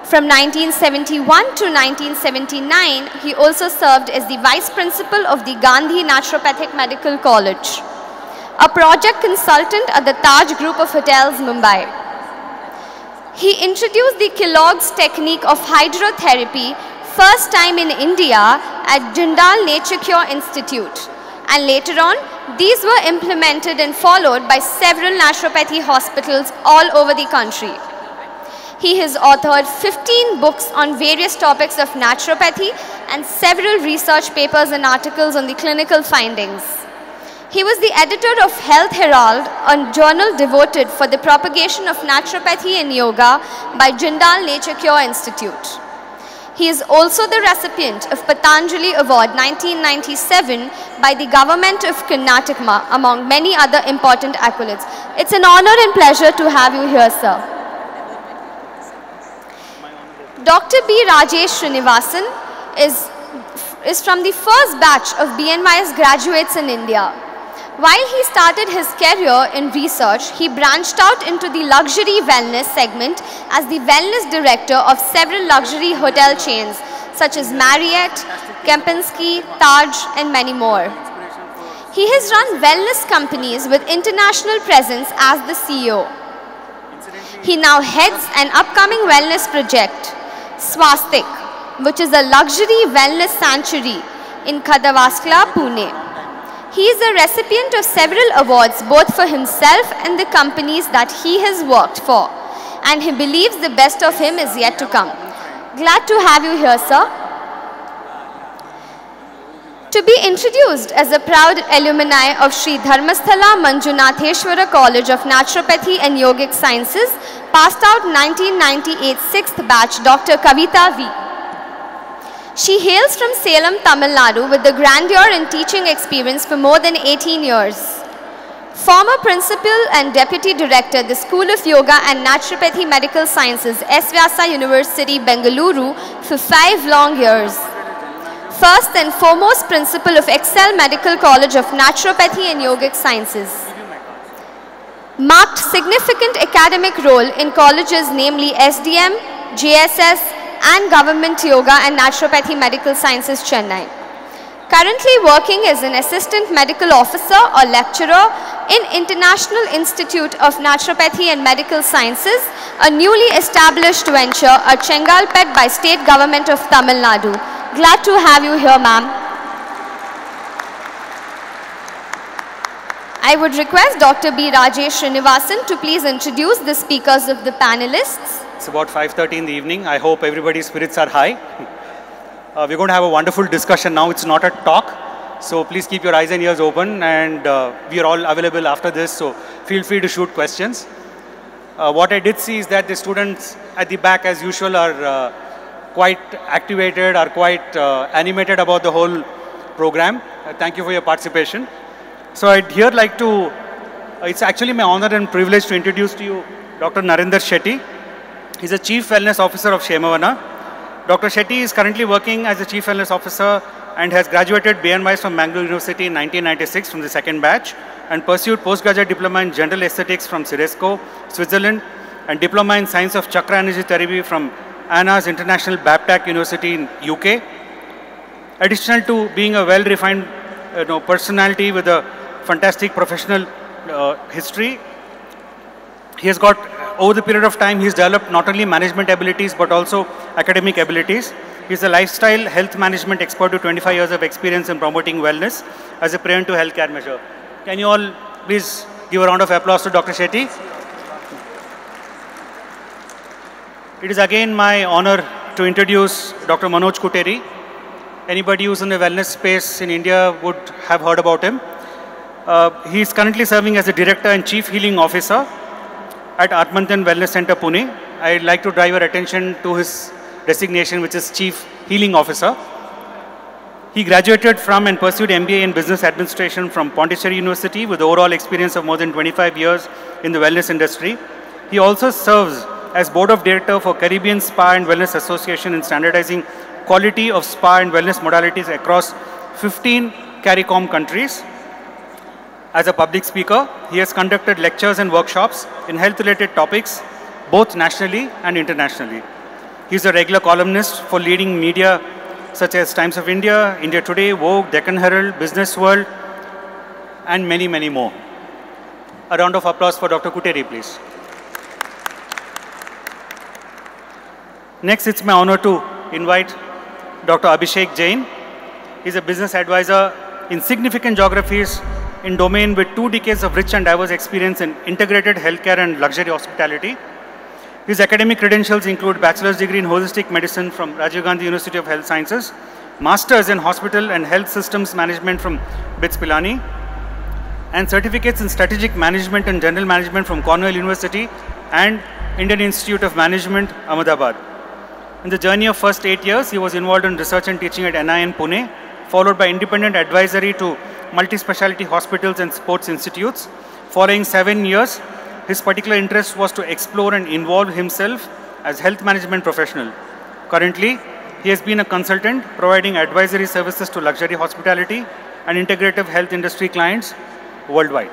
From 1971 to 1979, he also served as the Vice Principal of the Gandhi Naturopathic Medical College, a project consultant at the Taj Group of Hotels, Mumbai. He introduced the Kellogg's technique of hydrotherapy first time in India at Jindal Nature Cure Institute. And later on, these were implemented and followed by several naturopathy hospitals all over the country. He has authored 15 books on various topics of naturopathy and several research papers and articles on the clinical findings. He was the editor of Health Herald, a journal devoted for the propagation of naturopathy and yoga by Jindal Nature Cure Institute. He is also the recipient of Patanjali Award 1997 by the government of Karnataka, among many other important accolades. It's an honor and pleasure to have you here, sir. Dr. B. Rajesh Srinivasan is from the first batch of BNY's graduates in India. While he started his career in research, he branched out into the luxury wellness segment as the wellness director of several luxury hotel chains such as Marriott, Kempinski, Taj and many more. He has run wellness companies with international presence as the CEO. He now heads an upcoming wellness project, Swastik, which is a luxury wellness sanctuary in Khadavaskla, Pune. He is a recipient of several awards both for himself and the companies that he has worked for, and he believes the best of him is yet to come. Glad to have you here, sir. To be introduced as a proud alumni of Sri Dharmasthala Manjunatheshwara College of Naturopathy and Yogic Sciences, passed out 1998 6th batch, Dr. Kavita V. She hails from Salem, Tamil Nadu with the grandeur and teaching experience for more than 18 years. Former Principal and Deputy Director, the School of Yoga and Naturopathy Medical Sciences, S. Vyasa University, Bengaluru for 5 long years. First and foremost Principal of Excel Medical College of Naturopathy and Yogic Sciences. Marked significant academic role in colleges namely SDM, JSS, and Government Yoga and Naturopathy Medical Sciences, Chennai. Currently working as an Assistant Medical Officer or Lecturer in International Institute of Naturopathy and Medical Sciences, a newly established venture at Chengalpet by State Government of Tamil Nadu. Glad to have you here, ma'am. I would request Dr. B. Rajesh Srinivasan to please introduce the speakers of the panelists. It's about 5:30 in the evening. I hope everybody's spirits are high. We're going to have a wonderful discussion now. It's not a talk, so please keep your eyes and ears open, and we are all available after this, so feel free to shoot questions. What I did see is that the students at the back, as usual, are quite activated, are quite animated about the whole program. Thank you for your participation. So I'd here like to, it's actually my honor and privilege to introduce to you Dr. Narendra Shetty. He's a Chief Wellness Officer of Shemavana. Dr. Shetty is currently working as a Chief Wellness Officer and has graduated BNYs from Mangalore University in 1996 from the second batch and pursued postgraduate diploma in General Aesthetics from Ciresco, Switzerland, and diploma in Science of Chakra Energy Therapy from Anna's International Babcock University in UK. Additional to being a well-refined personality with a fantastic professional history, he has got, over the period of time, he's developed not only management abilities but also academic abilities. He's a lifestyle health management expert with 25 years of experience in promoting wellness as a preventive healthcare measure. Can you all please give a round of applause to Dr. Shetty? It is again my honor to introduce Dr. Manoj Kuteri. Anybody who's in the wellness space in India would have heard about him. He is currently serving as the Director and Chief Healing Officer at Atmantan Wellness Center, Pune. I'd like to draw your attention to his designation, which is Chief Healing Officer. He graduated from and pursued MBA in Business Administration from Pondicherry University with overall experience of more than 25 years in the wellness industry. He also serves as Board of Director for Caribbean Spa and Wellness Association in standardizing quality of spa and wellness modalities across 15 CARICOM countries. As a public speaker, he has conducted lectures and workshops in health-related topics, both nationally and internationally. He is a regular columnist for leading media such as Times of India, India Today, Vogue, Deccan Herald, Business World, and many, many more. A round of applause for Dr. Kuteri, please. Next, it's my honor to invite Dr. Abhishek Jain. He's a business advisor in significant geographies in domain with 2 decades of rich and diverse experience in integrated healthcare and luxury hospitality. His academic credentials include bachelor's degree in holistic medicine from Rajiv Gandhi University of Health Sciences, master's in hospital and health systems management from BITS Pilani, and certificates in strategic management and general management from Cornell University and Indian Institute of Management, Ahmedabad. In the journey of first 8 years, he was involved in research and teaching at NIN Pune, followed by independent advisory to multi-specialty hospitals and sports institutes. Following 7 years, his particular interest was to explore and involve himself as health management professional. Currently, he has been a consultant providing advisory services to luxury hospitality and integrative health industry clients worldwide.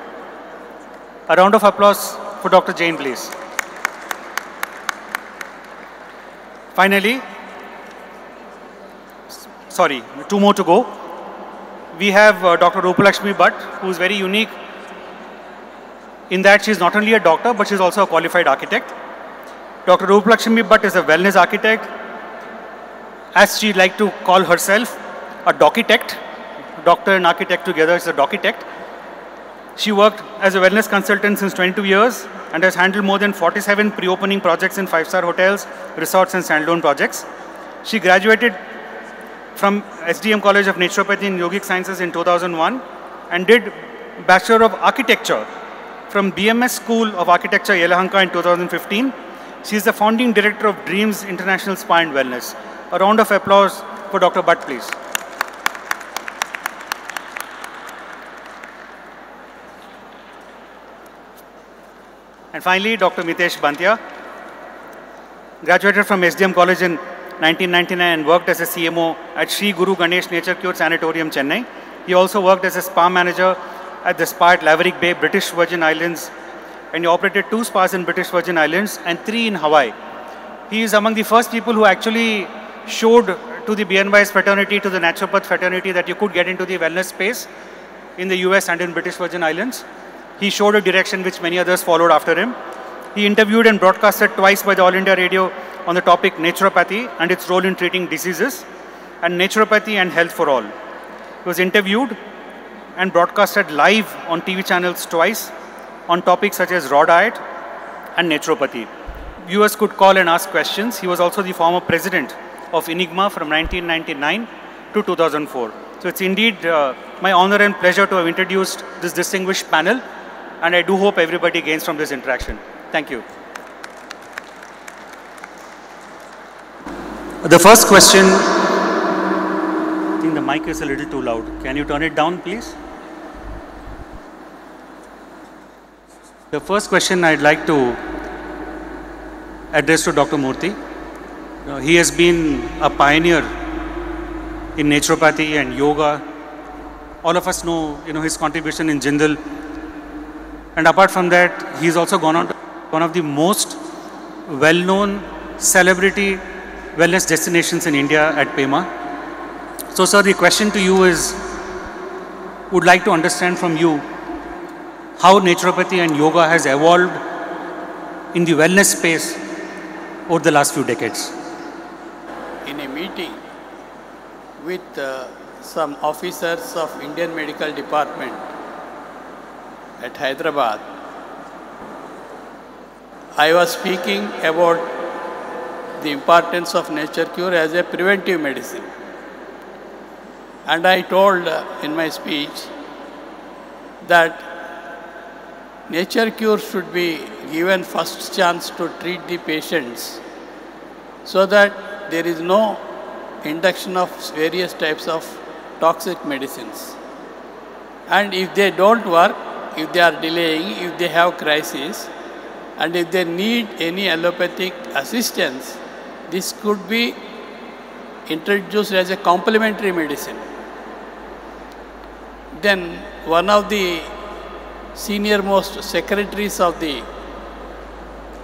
A round of applause for Dr. Jain, please. Finally, sorry, 2 more to go. We have Dr. Rupalakshmi Bhatt, who is very unique in that she is not only a doctor, but she is also a qualified architect. Dr. Rupalakshmi Bhatt is a wellness architect, as she liked to call herself, a docitect. Doctor and architect together is a docitect. She worked as a wellness consultant since 22 years and has handled more than 47 pre-opening projects in 5-star hotels, resorts, and standalone projects. She graduated from SDM College of Naturopathy and Yogic Sciences in 2001 and did Bachelor of Architecture from BMS School of Architecture, Yelahanka in 2015. She is the founding director of Dreams International Spa and Wellness. A round of applause for Dr. Bhatt, please. And finally, Dr. Mitesh Bantia, graduated from SDM College in 1999 and worked as a CMO at Sri Guru Ganesh Nature Cure Sanatorium, Chennai. He also worked as a spa manager at the spa at Laverick Bay, British Virgin Islands, and he operated 2 spas in British Virgin Islands and 3 in Hawaii. He is among the first people who actually showed to the BNY's fraternity, to the naturopath fraternity, that you could get into the wellness space in the US and in British Virgin Islands. He showed a direction which many others followed after him. He interviewed and broadcasted twice by the All India Radio on the topic naturopathy and its role in treating diseases, and naturopathy and health for all. He was interviewed and broadcasted live on TV channels twice on topics such as raw diet and naturopathy. Viewers could call and ask questions. He was also the former president of Enigma from 1999 to 2004. So it's indeed my honor and pleasure to have introduced this distinguished panel, and I do hope everybody gains from this interaction. Thank you. The first question, I think the mic is a little too loud. Can you turn it down, please? The first question I'd like to address to Dr. Murthy. He has been a pioneer in naturopathy and yoga. All of us know, his contribution in Jindal. And apart from that, he's also gone on to one of the most well-known celebrity wellness destinations in India at Pema. So, sir, the question to you is, would like to understand from you how naturopathy and yoga has evolved in the wellness space over the last few decades. In a meeting with some officers of Indian Medical Department at Hyderabad, I was speaking about the importance of nature cure as a preventive medicine. And I told in my speech that nature cure should be given first chance to treat the patients so that there is no induction of various types of toxic medicines. And if they don't work, if they are delaying, if they have crisis, and if they need any allopathic assistance, this could be introduced as a complementary medicine. Then one of the senior most secretaries of the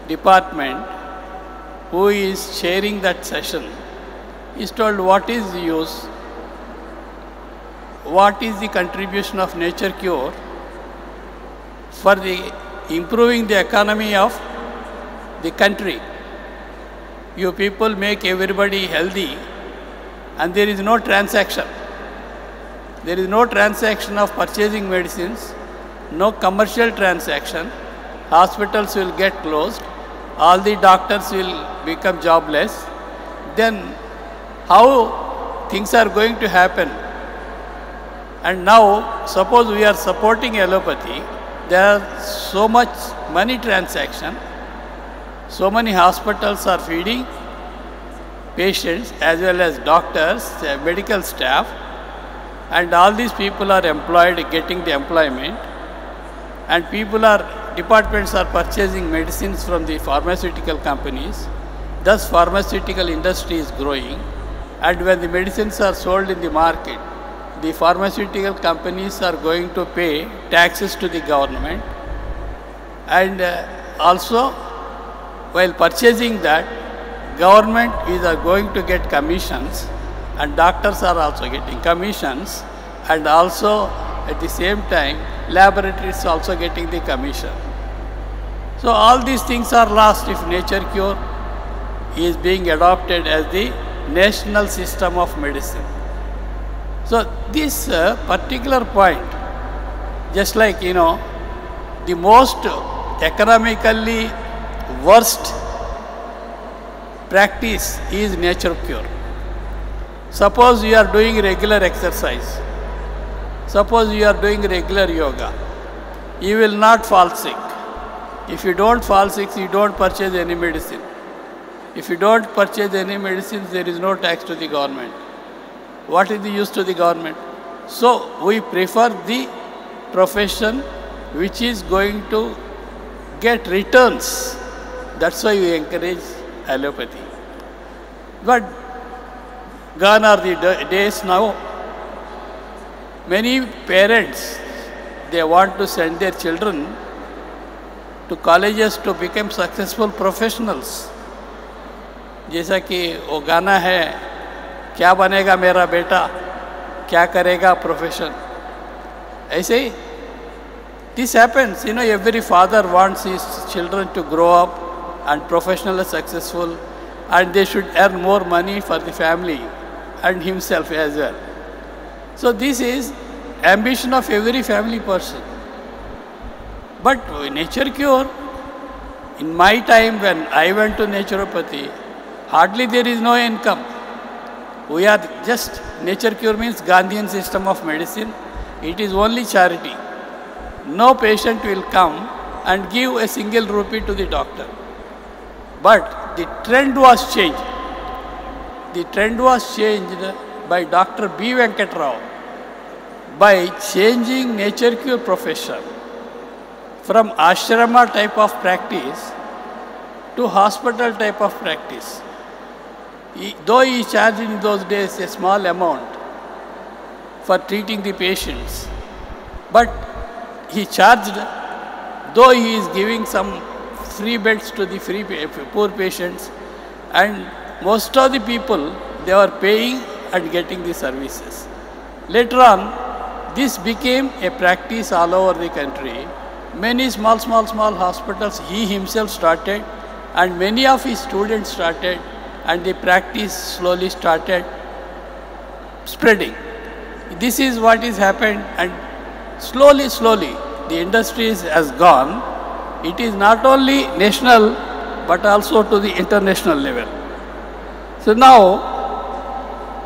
department, who is chairing that session, is told what is the use, what is the contribution of nature cure for the improving the economy of the country. You people make everybody healthy and there is no transaction. There is no transaction of purchasing medicines, no commercial transaction. Hospitals will get closed, all the doctors will become jobless. Then how things are going to happen? And now, suppose we are supporting allopathy, there are so much money transaction, so many hospitals are feeding patients as well as doctors, medical staff, and all these people are employed, getting the employment, and departments are purchasing medicines from the pharmaceutical companies. Thus, pharmaceutical industry is growing, and when the medicines are sold in the market, the pharmaceutical companies are going to pay taxes to the government, and also while purchasing that, government is going to get commissions, and doctors are also getting commissions, and also at the same time laboratories also getting the commission. So all these things are lost if nature cure is being adopted as the national system of medicine. So this particular point, just like the most economically worst practice is nature cure. Suppose you are doing regular exercise, suppose you are doing regular yoga, you will not fall sick. If you don't fall sick, you don't purchase any medicine. If you don't purchase any medicines, there is no tax to the government. What is the use to the government? So we prefer the profession which is going to get returns. That's why we encourage allopathy. But gone are the days now. Many parents, they want to send their children to colleges to become successful professionals. जैसा कि वो गाना है, क्या बनेगा मेरा बेटा, क्या करेगा प्रोफेशन, ऐसे ही this happens. You know, every father wants his children to grow up and professionally successful, and they should earn more money for the family and himself as well. So this is ambition of every family person. But nature cure, in my time when I went to naturopathy, hardly there is no income. We are just, nature cure means Gandhian system of medicine. It is only charity. No patient will come and give a single rupee to the doctor. But the trend was changed. The trend was changed by Dr. B. Venkat Rao by changing nature cure profession from ashrama type of practice to hospital type of practice. Though he charged in those days a small amount for treating the patients, but he charged, though he is giving some free beds to the poor patients, and most of the people, they were paying and getting the services. Later on, this became a practice all over the country. Many small hospitals he himself started, and many of his students started, and the practice slowly started spreading. This is what has happened, and slowly, the industry has gone. It is not only national, but also to the international level. So now,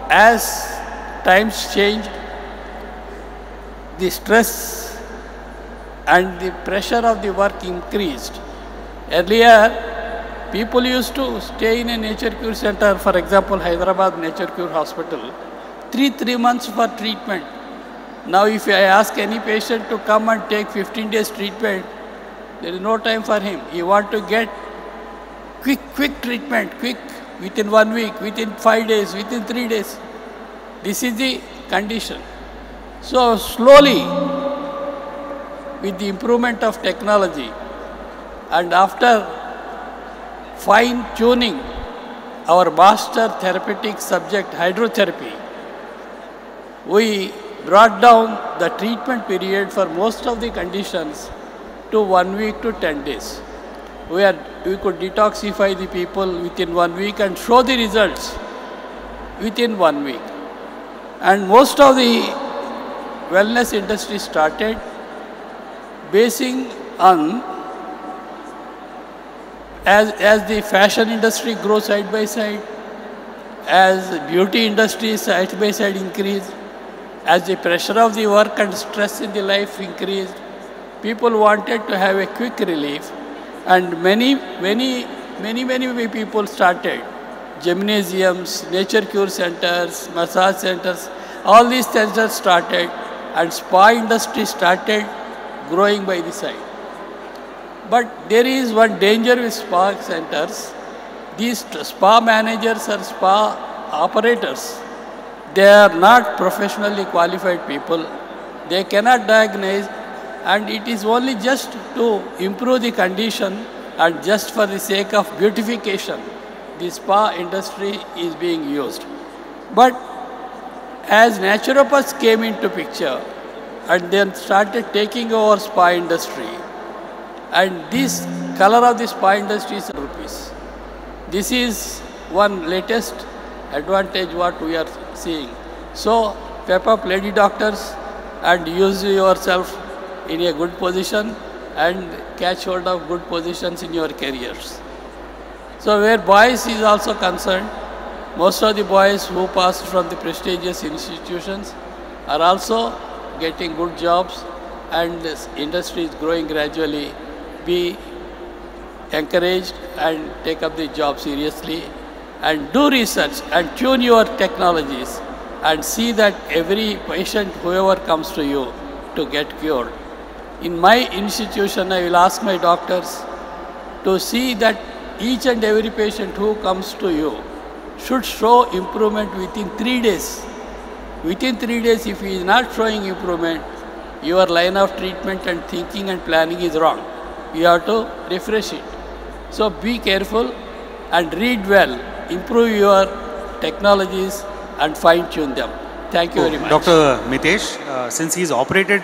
as times change, the stress and the pressure of the work increased. Earlier, people used to stay in a nature cure center, for example, Hyderabad Nature Cure Hospital, 3 months for treatment. Now if I ask any patient to come and take 15 days treatment, there is no time for him. He wants to get quick treatment, quick, within 1 week, within 5 days, within 3 days. This is the condition. So slowly, with the improvement of technology and after fine-tuning our master therapeutic subject, hydrotherapy, we brought down the treatment period for most of the conditions to 1 week to 10 days. We could detoxify the people within 1 week and show the results within 1 week. And most of the wellness industry started basing on, as the fashion industry grows side by side, as beauty industry side by side increased, as the pressure of the work and stress in the life increased, people wanted to have a quick relief, and many people started gymnasiums, nature cure centers, massage centers. All these centers started, and spa industry started growing by the side. But there is one danger with spa centers. These spa managers or spa operators, they are not professionally qualified people. They cannot diagnose, and it is only just to improve the condition and just for the sake of beautification, the spa industry is being used. But as naturopaths came into picture and then started taking over spa industry, and this color of the spa industry is rupees. This is one latest advantage what we are seeing. So pep up lady doctors and use yourself in a good position and catch hold of good positions in your careers. So where boys is also concerned, most of the boys who passed from the prestigious institutions are also getting good jobs, and this industry is growing gradually. Be encouraged and take up the job seriously and do research and tune your technologies and see that every patient, whoever comes to you, to get cured. In my institution, I will ask my doctors to see that each and every patient who comes to you should show improvement within 3 days. Within 3 days, if he is not showing improvement, your line of treatment and thinking and planning is wrong. You have to refresh it. So be careful and read well. improve your technologies and fine-tune them. Thank you very much. Dr. Mitesh, since he's operated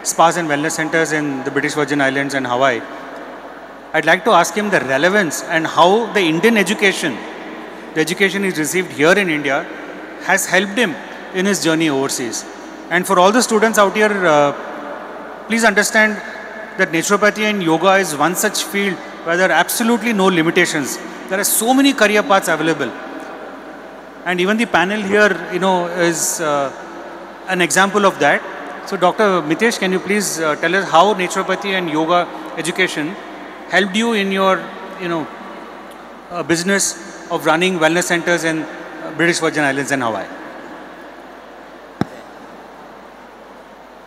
spas and wellness centers in the British Virgin Islands and Hawaii, I'd like to ask him the relevance and how the Indian education, the education he's received here in India, has helped him in his journey overseas. And for all the students out here, please understand that naturopathy and yoga is one such field where there are absolutely no limitations. There are so many career paths available. And even the panel here, is an example of that. So Dr. Mitesh, can you please tell us how naturopathy and yoga education helped you in your, business of running wellness centers in British Virgin Islands and Hawaii?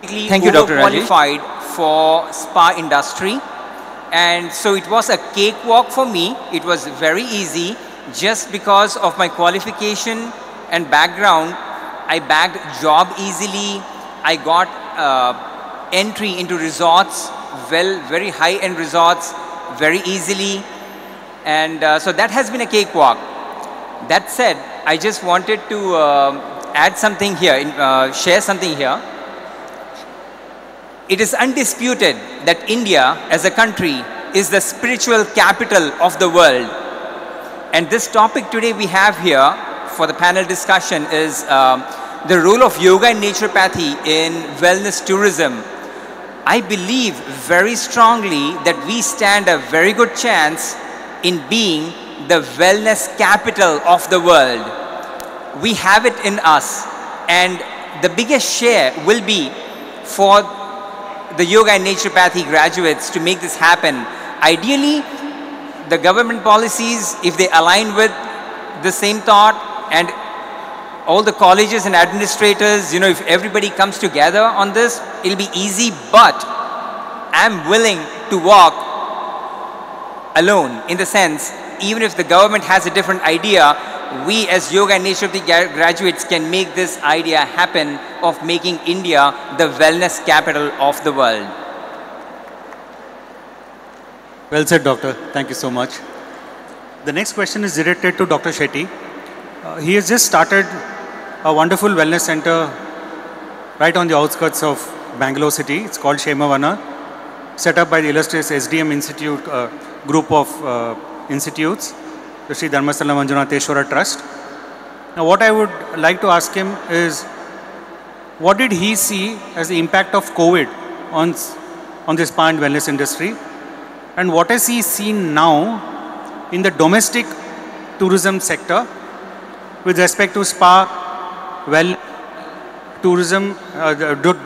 Thank you, Dr. Qualified for spa industry, and so it was a cakewalk for me. It was very easy just because of my qualification and background. I bagged job easily. I got entry into resorts, very high-end resorts, very easily, and so that has been a cakewalk. That said, I just wanted to add something here, share something here. It is undisputed that India as a country is the spiritual capital of the world. And this topic today we have here for the panel discussion is the role of yoga and naturopathy in wellness tourism. I believe very strongly that we stand a very good chance in being the wellness capital of the world. We have it in us, and the biggest share will be for the yoga and naturopathy graduates to make this happen. Ideally, the government policies, if they align with the same thought, and all the colleges and administrators, if everybody comes together on this, it'll be easy, but I'm willing to walk alone in the sense, even if the government has a different idea, we as yoga and naturopathy graduates can make this idea happen of making India the wellness capital of the world. Well said, Doctor. Thank you so much. The next question is directed to Dr. Shetty. He has just started a wonderful wellness center right on the outskirts of Bangalore city. It's called Shemavana, set up by the illustrious SDM Institute, group of institutes, the Sri Dharmasala Manjunatheshwara Trust. Now what I would like to ask him is, what did he see as the impact of COVID on the spa and wellness industry? And what has he seen now in the domestic tourism sector with respect to spa, tourism,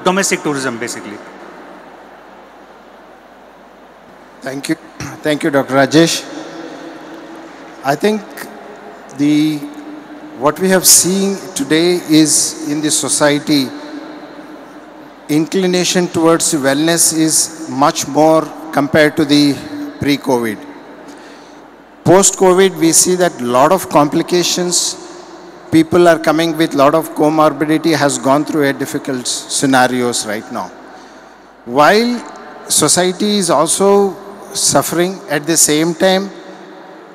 domestic tourism basically? Thank you. Thank you, Dr. Rajesh. I think what we have seen today is in the society, inclination towards wellness is much more compared to the pre-COVID. Post-COVID, we see that a lot of complications, people are coming with a lot of comorbidity, has gone through a difficult scenarios right now. While society is also suffering, at the same time,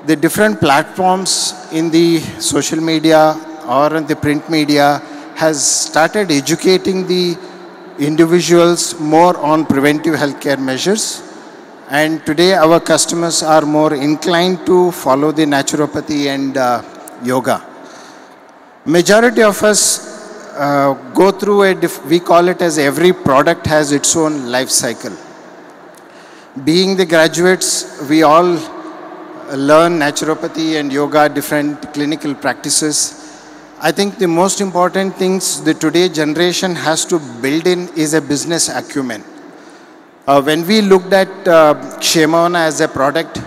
the different platforms in the social media or in the print media has started educating the individuals more on preventive healthcare measures. And today our customers are more inclined to follow the naturopathy and yoga. Majority of us go through we call it as every product has its own life cycle. Being the graduates, we all learn naturopathy and yoga, different clinical practices. I think the most important things the today generation has to build in is a business acumen. When we looked at Kshemavana as a product,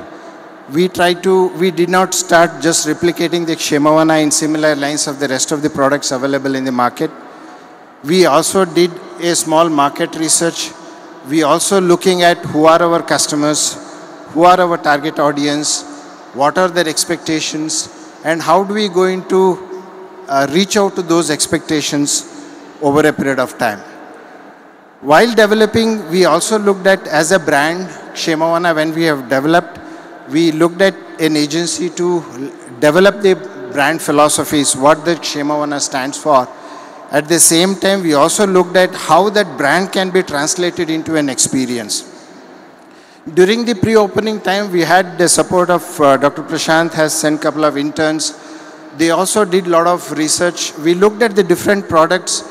we did not start just replicating the Kshemavana in similar lines of the rest of the products available in the market. We also did a small market research. We also looking at who are our customers, who are our target audience, what are their expectations, and how do we going to reach out to those expectations over a period of time. While developing, we also looked at, as a brand, Kshemavana, when we have developed, we looked at an agency to develop the brand philosophies, what the Kshemavana stands for. At the same time, we also looked at how that brand can be translated into an experience. During the pre-opening time, we had the support of Dr. Prashant has sent a couple of interns. They also did a lot of research. We looked at the different products.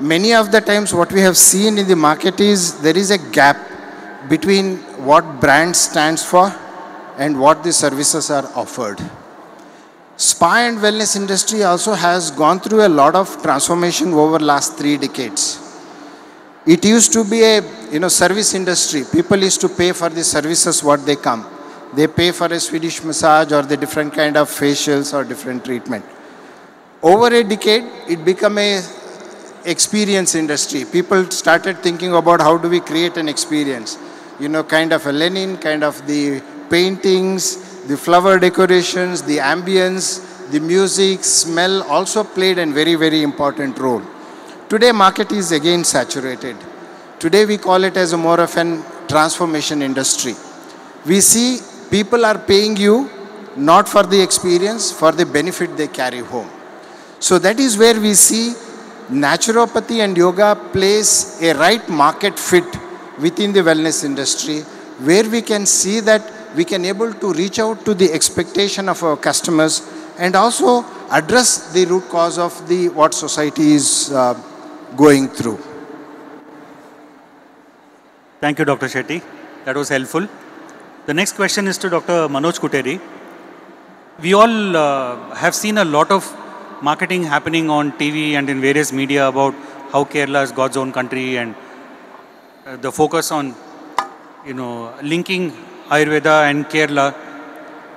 Many of the times what we have seen in the market is there is a gap between what brand stands for and what the services are offered. Spa and wellness industry also has gone through a lot of transformation over last 3 decades. It used to be a service industry. People used to pay for the services what they come. They pay for a Swedish massage or the different kind of facials or different treatment. Over a decade, it became a experience industry. People started thinking about how do we create an experience. Kind of a linen, kind of the paintings, the flower decorations, the ambience, the music, smell also played a very, very important role. Today, market is again saturated. Today, we call it as a more of an transformation industry. We see people are paying you not for the experience, for the benefit they carry home. So that is where we see naturopathy and yoga plays a right market fit within the wellness industry, where we can see that we can able to reach out to the expectation of our customers and also address the root cause of what society is going through. Thank you, Dr. Shetty. That was helpful. The next question is to Dr. Manoj Kuteri. We all have seen a lot of marketing happening on TV and in various media about how Kerala is God's own country and the focus on, linking Ayurveda and Kerala.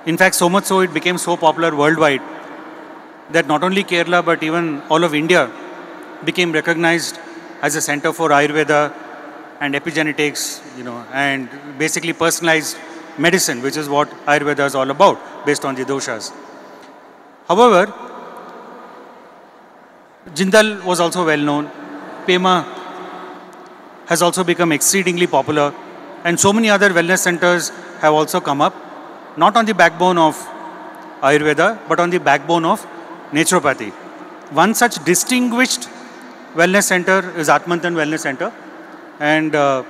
In fact, so much so it became so popular worldwide that not only Kerala but even all of India became recognized as a center for Ayurveda and epigenetics, and basically personalized medicine, which is what Ayurveda is all about, based on the doshas. However, Jindal was also well known. Pema has also become exceedingly popular, and so many other wellness centers have also come up, not on the backbone of Ayurveda, but on the backbone of naturopathy. One such distinguished wellness center is Atmantan Wellness Center. And I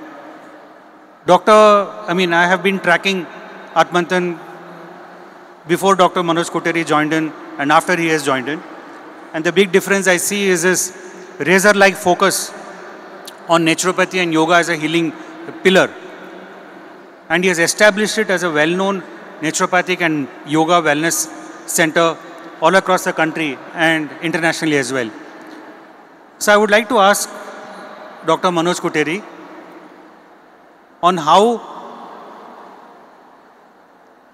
have been tracking Atmantan before Dr. Manoj Kuteri joined in and after he has joined in. And the big difference I see is this razor-like focus on naturopathy and yoga as a healing pillar. And he has established it as a well-known naturopathic and yoga wellness center all across the country and internationally as well. So I would like to ask Dr. Manoj Kuteri on how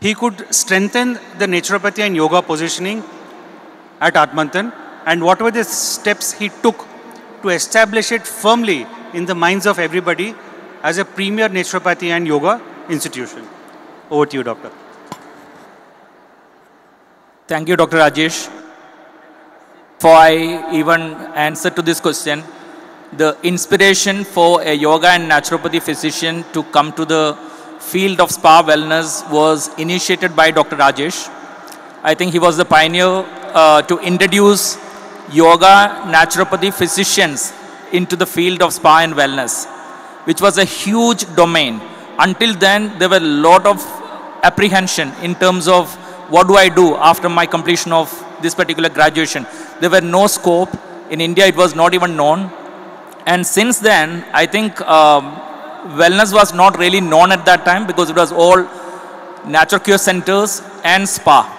he could strengthen the naturopathy and yoga positioning at Atmantan, and what were the steps he took to establish it firmly in the minds of everybody as a premier naturopathy and yoga institution. Over to you, Doctor. Thank you, Dr. Rajesh. Before I even answer to this question, the inspiration for a yoga and naturopathy physician to come to the field of spa wellness was initiated by Dr. Rajesh. I think he was the pioneer to introduce yoga naturopathy physicians into the field of spa and wellness, which was a huge domain. Until then, there were a lot of apprehension in terms of what do I do after my completion of this particular graduation. There were no scope. In India, it was not even known. And since then, I think wellness was not really known at that time because it was all natural cure centers and spa.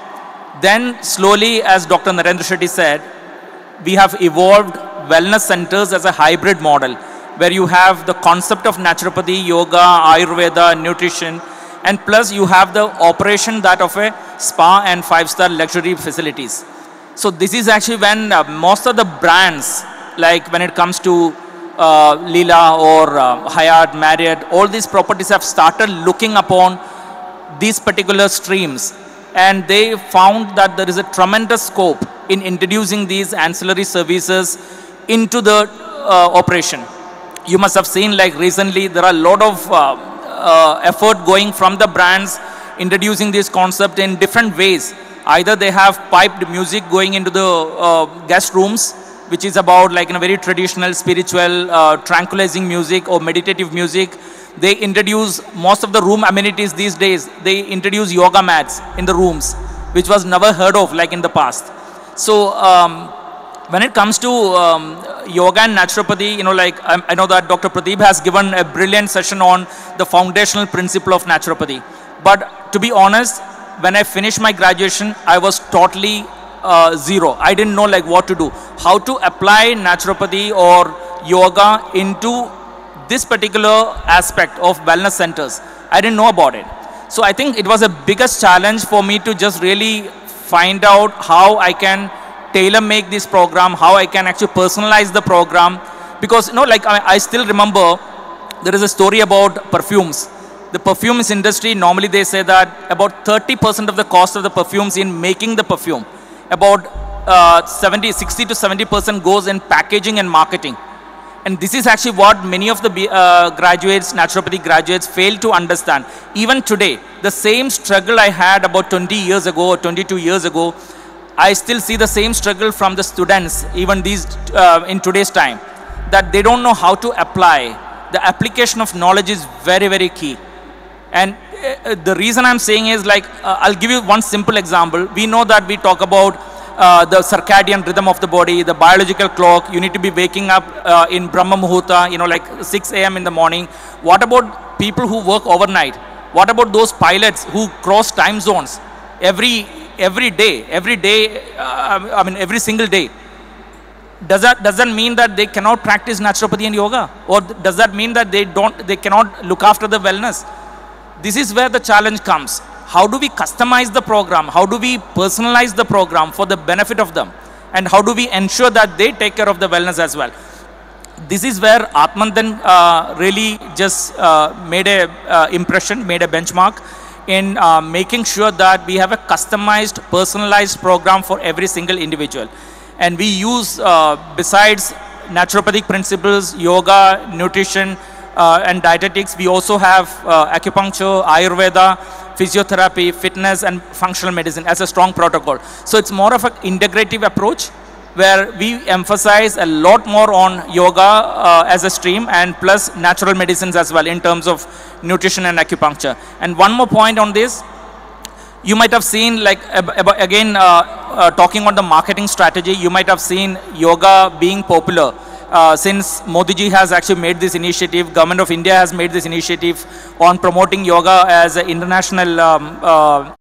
Then slowly, as Dr. Narendra Shetty said, we have evolved wellness centers as a hybrid model where you have the concept of naturopathy, yoga, Ayurveda, nutrition, and plus you have the operation that of a spa and 5-star luxury facilities. So this is actually when most of the brands, like when it comes to Leela or Hyatt, Marriott, all these properties have started looking upon these particular streams, and they found that there is a tremendous scope in introducing these ancillary services into the operation. You must have seen, like recently, there are a lot of effort going from the brands introducing this concept in different ways. Either they have piped music going into the guest rooms, which is about like very traditional, spiritual, tranquilizing music or meditative music. They introduce most of the room amenities these days. They introduce yoga mats in the rooms, which was never heard of like in the past. So when it comes to yoga and naturopathy, I know that Dr. Pradeep has given a brilliant session on the foundational principle of naturopathy. But to be honest, when I finished my graduation, I was totally zero. I didn't know like what to do, how to apply naturopathy or yoga into this particular aspect of wellness centers. I didn't know about it. So I think it was the biggest challenge for me to just really find out how I can tailor make this program, how I can actually personalize the program. Because I still remember there is a story about perfumes. The perfumes industry, normally they say that about 30% of the cost of the perfumes in making the perfume, about 60 to 70% goes in packaging and marketing. And this is actually what many of the graduates, naturopathy graduates, fail to understand. Even today, the same struggle I had about 20 years ago or 22 years ago, I still see the same struggle from the students, even these in today's time, that they don't know how to apply. The application of knowledge is very, very key. And the reason I'm saying is I'll give you one simple example. We know that we talk about the circadian rhythm of the body, the biological clock. You need to be waking up in Brahma Muhurta, like 6 a.m. in the morning. What about people who work overnight? What about those pilots who cross time zones every day, every single day? Does that mean that they cannot practice naturopathy and yoga? Or does that mean that they cannot look after the wellness? This is where the challenge comes. How do we customize the program? How do we personalize the program for the benefit of them? And how do we ensure that they take care of the wellness as well? This is where Atmantan really just made a impression, made a benchmark in making sure that we have a customized, personalized program for every single individual. And we use, besides naturopathic principles, yoga, nutrition, and dietetics, we also have acupuncture, Ayurveda, physiotherapy, fitness, and functional medicine as a strong protocol. So it's more of an integrative approach where we emphasize a lot more on yoga as a stream and plus natural medicines as well in terms of nutrition and acupuncture. And one more point on this, you might have seen again talking on the marketing strategy, you might have seen yoga being popular. Since Modi ji has actually made this initiative, Government of India has made this initiative on promoting yoga as an international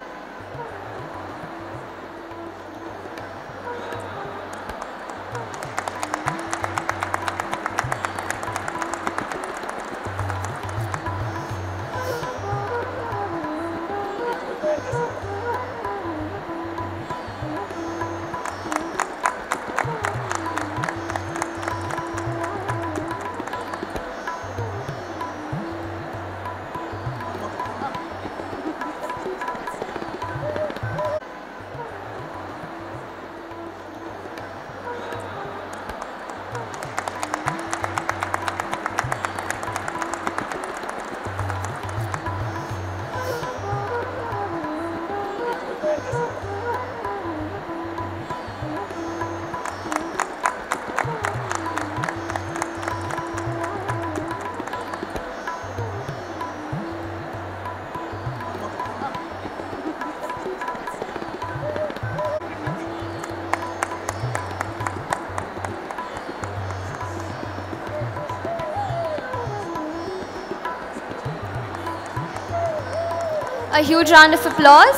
A huge round of applause.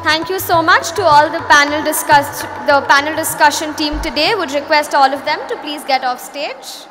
Thank you so much to all the panel discussion team today. Would request all of them to please get off stage.